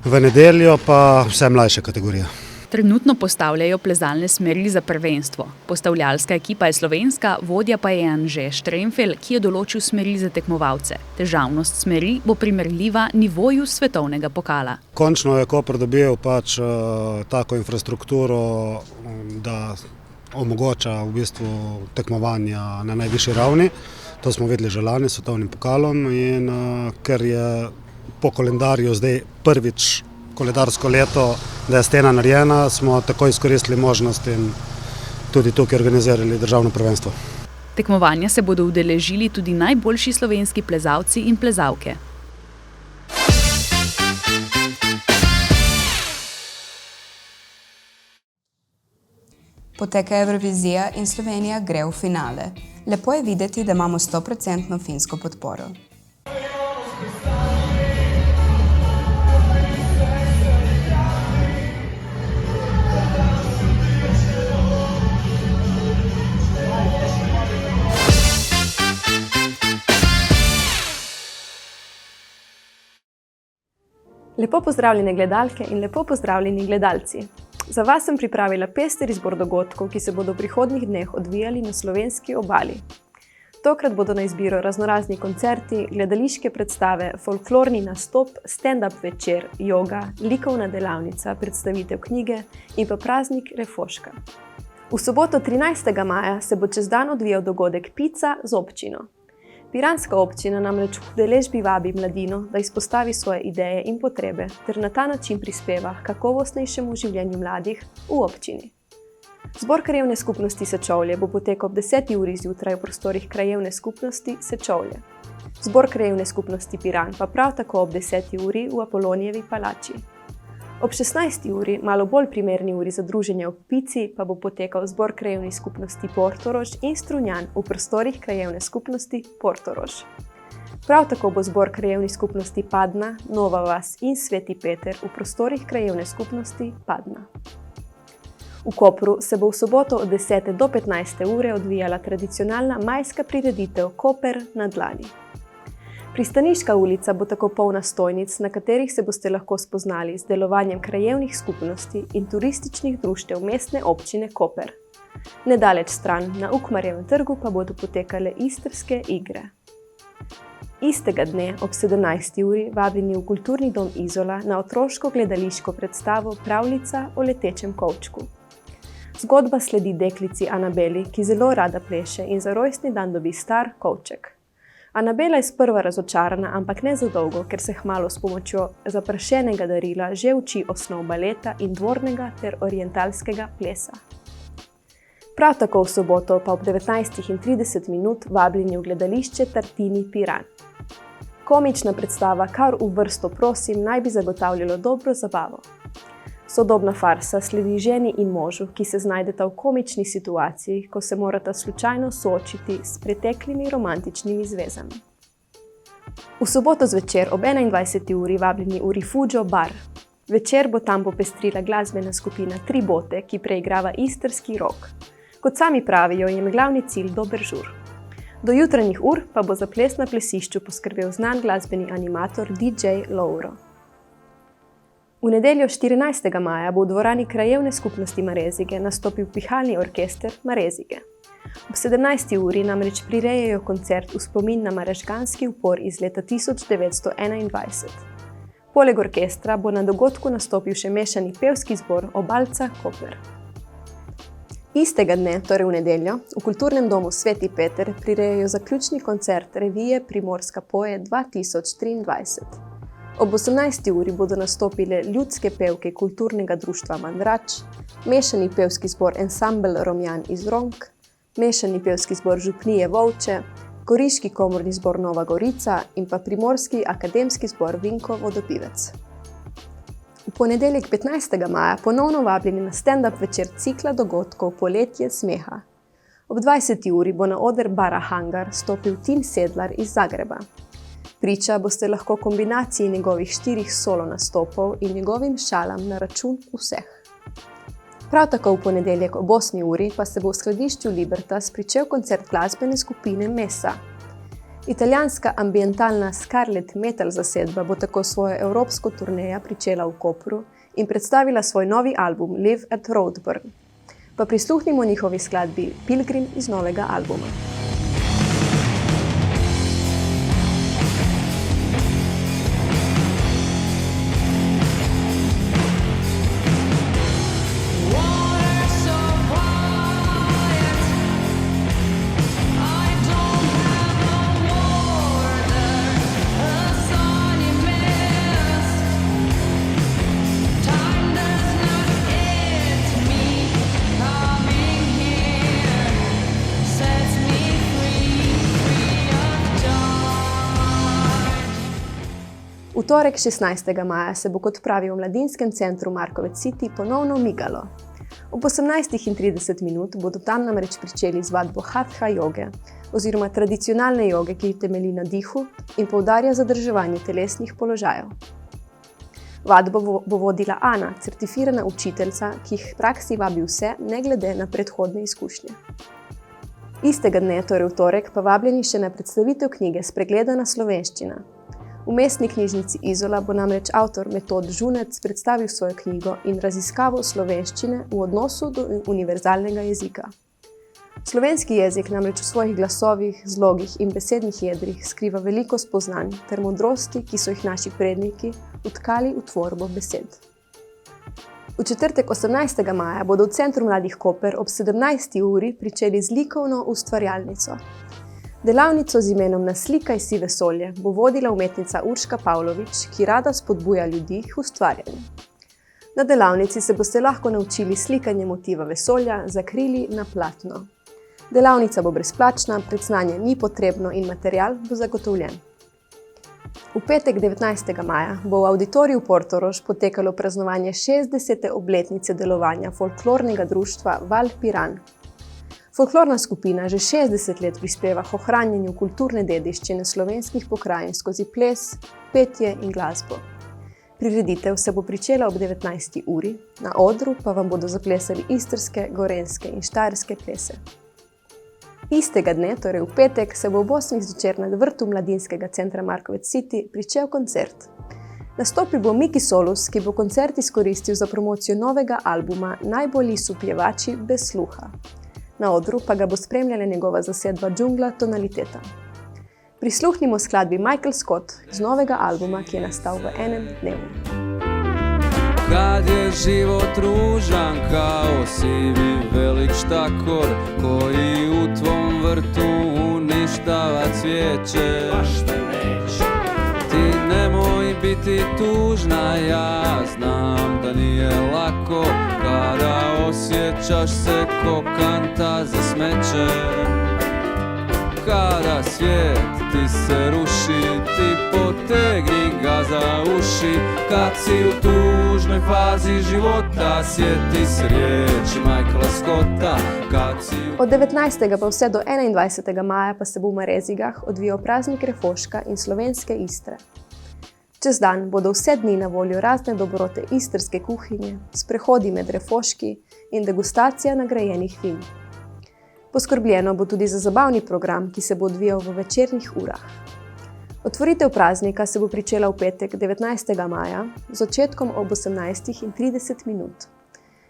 Speaker 6: V nedeljo pa vse mlajše kategorije.
Speaker 1: Trenutno postavljajo plezalne smeri za prvenstvo. Postavljalska ekipa je slovenska, vodja pa je Anže Štremfelj, ki je določil smeri za tekmovalce. Težavnost smeri bo primerljiva nivoju svetovnega pokala.
Speaker 6: Končno je Koper dobil tako infrastrukturo, da omogoča v bistvu tekmovanja na najvišji ravni. To smo videli že lani s svetovnim pokalom in ker je po kalendarju zdaj prvič koledarsko leto, da je stena narejena, smo tako izkoristili možnost in tudi tukaj organizirali državno prvenstvo.
Speaker 1: Tekmovanja se bodo udeležili tudi najboljši slovenski plezalci in plezalke.
Speaker 7: Poteka Evrovizija in Slovenija gre v finale. Lepo je videti, da imamo 100% finsko podporo.
Speaker 9: Lepo pozdravljene gledalke in lepo pozdravljeni gledalci. Za vas sem pripravila pester izbor dogodkov, ki se bodo v prihodnjih dneh odvijali na slovenski obali. Tokrat bodo na izbiro raznorazni koncerti, gledališke predstave, folklorni nastop, stand-up večer, joga, likovna delavnica, predstavitev knjige in pa praznik Refoška. V soboto 13. maja se bo čez dan odvijal dogodek Pica z občino. Piranska občina namreč v udeležbi vabi mladino, da izpostavi svoje ideje in potrebe ter na ta način prispeva k kakovostnejšemu življenju mladih v občini. Zbor krajevne skupnosti Sečovlje bo potekal ob 10. uri zjutraj v prostorih krajevne skupnosti Sečovlje. Zbor krajevne skupnosti Piran pa prav tako ob 10. uri v Apolonijevi palači. Ob 16. uri, malo bolj primerni uri za druženje ob pici, pa bo potekal zbor krajevnih skupnosti Portorož in Strunjan v prostorih krajevne skupnosti Portorož. Prav tako bo zbor krajevnih skupnosti Padna, Nova vas in Sveti Peter v prostorih krajevne skupnosti Padna. V Kopru se bo v soboto od 10. do 15. ure odvijala tradicionalna majska prireditev Koper na dlani. Pristaniška ulica bo tako polna stojnic, na katerih se boste lahko spoznali z delovanjem krajevnih skupnosti in turističnih društev mestne občine Koper. Nedaleč stran, na Ukmarjevem trgu, pa bodo potekale istrske igre. Istega dne ob 17. uri vabljeni v Kulturni dom Izola na otroško gledališko predstavo Pravljica o letečem kovčku. Zgodba sledi deklici Anabeli, ki zelo rada pleše in za rojstni dan dobi star kovček. Anabela je sprva razočarana, ampak ne za dolgo, ker se kmalu s pomočjo zaprašenega darila že uči osnov baleta in dvornega ter orientalskega plesa. Prav tako v soboto pa ob 19:30 vabljeni v gledališče Tartini Piran. Komična predstava Kar v vrsto prosim naj bi zagotavljalo dobro zabavo. Sodobna farsa sledi ženi in možu, ki se znajdeta v komični situaciji, ko se morata slučajno soočiti s preteklimi romantičnimi zvezami. V soboto zvečer ob 21. uri vabljeni v Rifugio bar. Večer bo tam popestrila glasbena skupina Tri bote, ki preigrava istrski rock. Kot sami pravijo, je glavni cilj dober žur. Do jutranjih ur pa bo za ples na plesišču poskrbel znan glasbeni animator DJ Louro. V nedeljo 14. maja bo v dvorani Krajevne skupnosti Marezige nastopil pihalni orkester Marezige. Ob 17. uri namreč prirejajo koncert v spomin na marežganski upor iz leta 1921. Poleg orkestra bo na dogodku nastopil še mešani pevski zbor Obalca Koper. Istega dne, torej v nedeljo, v Kulturnem domu Sveti Peter prirejajo zaključni koncert revije Primorska poje 2023. Ob 18. uri bodo nastopile ljudske pevke Kulturnega društva Mandrač, mešani pevski zbor Ensambel Romjan iz Ronk, mešani pevski zbor Župnije Volče, Goriški komorni zbor Nova Gorica in pa Primorski akademski zbor Vinko Vodopivec. V ponedeljek 15. maja ponovno vabljeni na stand-up večer cikla dogodkov Poletje smeha. Ob 20. uri bo na oder bara Hangar stopil Tin Sedlar iz Zagreba. Priča boste lahko kombinaciji njegovih 4 solo nastopov in njegovim šalam na račun vseh. Prav tako v ponedeljek ob 8. uri pa se bo v skladišču Libertas pričel koncert glasbene skupine Mesa. Italijanska ambientalna Scarlet Metal zasedba bo tako svojo evropsko turnejo pričela v Kopru in predstavila svoj novi album Live at Roadburn. Pa prisluhnimo njihovi skladbi Pilgrim iz novega albuma. V torek 16. maja se bo, kot pravi v mladinskem centru Markovec City, ponovno migalo. Ob 18:30 bodo tam namreč pričeli z vadbo Hatha joge, oziroma tradicionalne joge, ki temelji na dihu in poudarja zadrževanje telesnih položajev. Vadbo bo vodila Ana, certificirana učiteljica, ki jih v praksi vabi vse, ne glede na predhodne izkušnje. Istega dne, torej v torek, pa vabljeni še na predstavitev knjige Spregledana slovenščina. V Mestni knjižnici Izola bo namreč avtor Metod Žunec predstavil svojo knjigo in raziskavo slovenščine v odnosu do univerzalnega jezika. Slovenski jezik namreč v svojih glasovih, zlogih in besednih jedrih skriva veliko spoznanj ter modrosti, ki so jih naši predniki vtkali v tvorbo besed. V četrtek 18. maja bodo v Centru mladih Koper ob 17. uri pričeli z likovno ustvarjalnico. Delavnico z imenom Naslikaj si vesolje bo vodila umetnica Urška Pavlović, ki rada spodbuja ljudi k ustvarjanju. Na delavnici se boste lahko naučili slikanje motiva vesolja z akrili na platno. Delavnica bo brezplačna, predznanje ni potrebno in material bo zagotovljen. V petek 19. maja bo v Auditoriju Portorož potekalo praznovanje 60. obletnice delovanja folklornega društva Val Piran. Folklorna skupina že 60 let prispeva k ohranjanju kulturne dediščine slovenskih pokrajin skozi ples, petje in glasbo. Prireditev se bo pričela ob 19. uri, na odru pa vam bodo zaplesali istrske, gorenjske in štajerske plese. Istega dne, torej v petek, se bo ob 8. zvečer na vrtu mladinskega centra Markovec City pričel koncert. Nastopil bo Miki Solus, ki bo koncert izkoristil za promocijo novega albuma Najbolji su pjevači bez sluha. Na odru pa ga bo spremljala njegova zasedba Džungla Tonaliteta. Prisluhnimo skladbi Michael Scott z novega albuma, ki je nastal v enem dnevu.
Speaker 10: Kad je život ružan kao sivi velik štakor koji u tvom vrtu uništava cvijeće. Ti nemoj biti tužna, ja znam da nije lako kada osjećaš se ko kanta za smeće. Kada svijet ti se ruši, ti potegni ga za uši. Kad si u tužnoj fazi života, sjeti se riječi Michaela Scotta.
Speaker 9: Od 19. pa vse do 21. maja pa se bo v Marezigah odvijal praznik refoška in slovenske Istre. Čez dan bodo vse dni na voljo razne dobrote istrske kuhinje, sprehodi med refoški in degustacija nagrajenih vin. Poskrbljeno bo tudi za zabavni program, ki se bo odvijal v večernih urah. Otvoritev praznika se bo pričela v petek 19. maja z začetkom ob 18:30.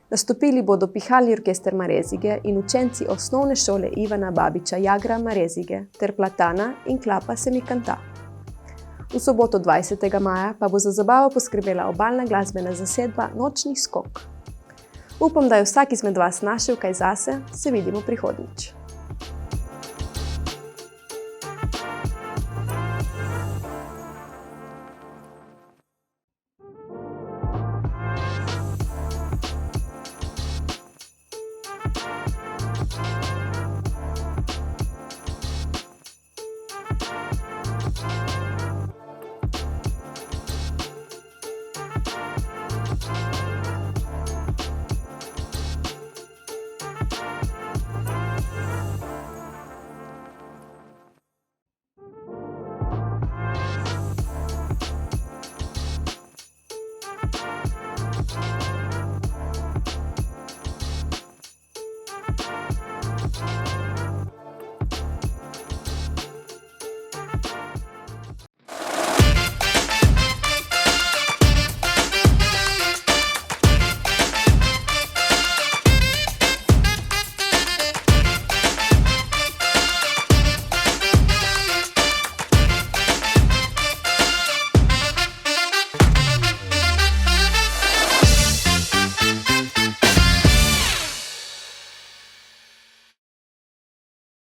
Speaker 9: Nastopili bodo pihalni orkester Marezige in učenci osnovne šole Ivana Babiča Jagra Marezige ter Platana in Klapa Semikanta. V soboto 20. maja pa bo za zabavo poskrbela obalna glasbena zasedba Nočni skok. Upam, da je vsak izmed vas našel kaj zase, se vidimo prihodnjič.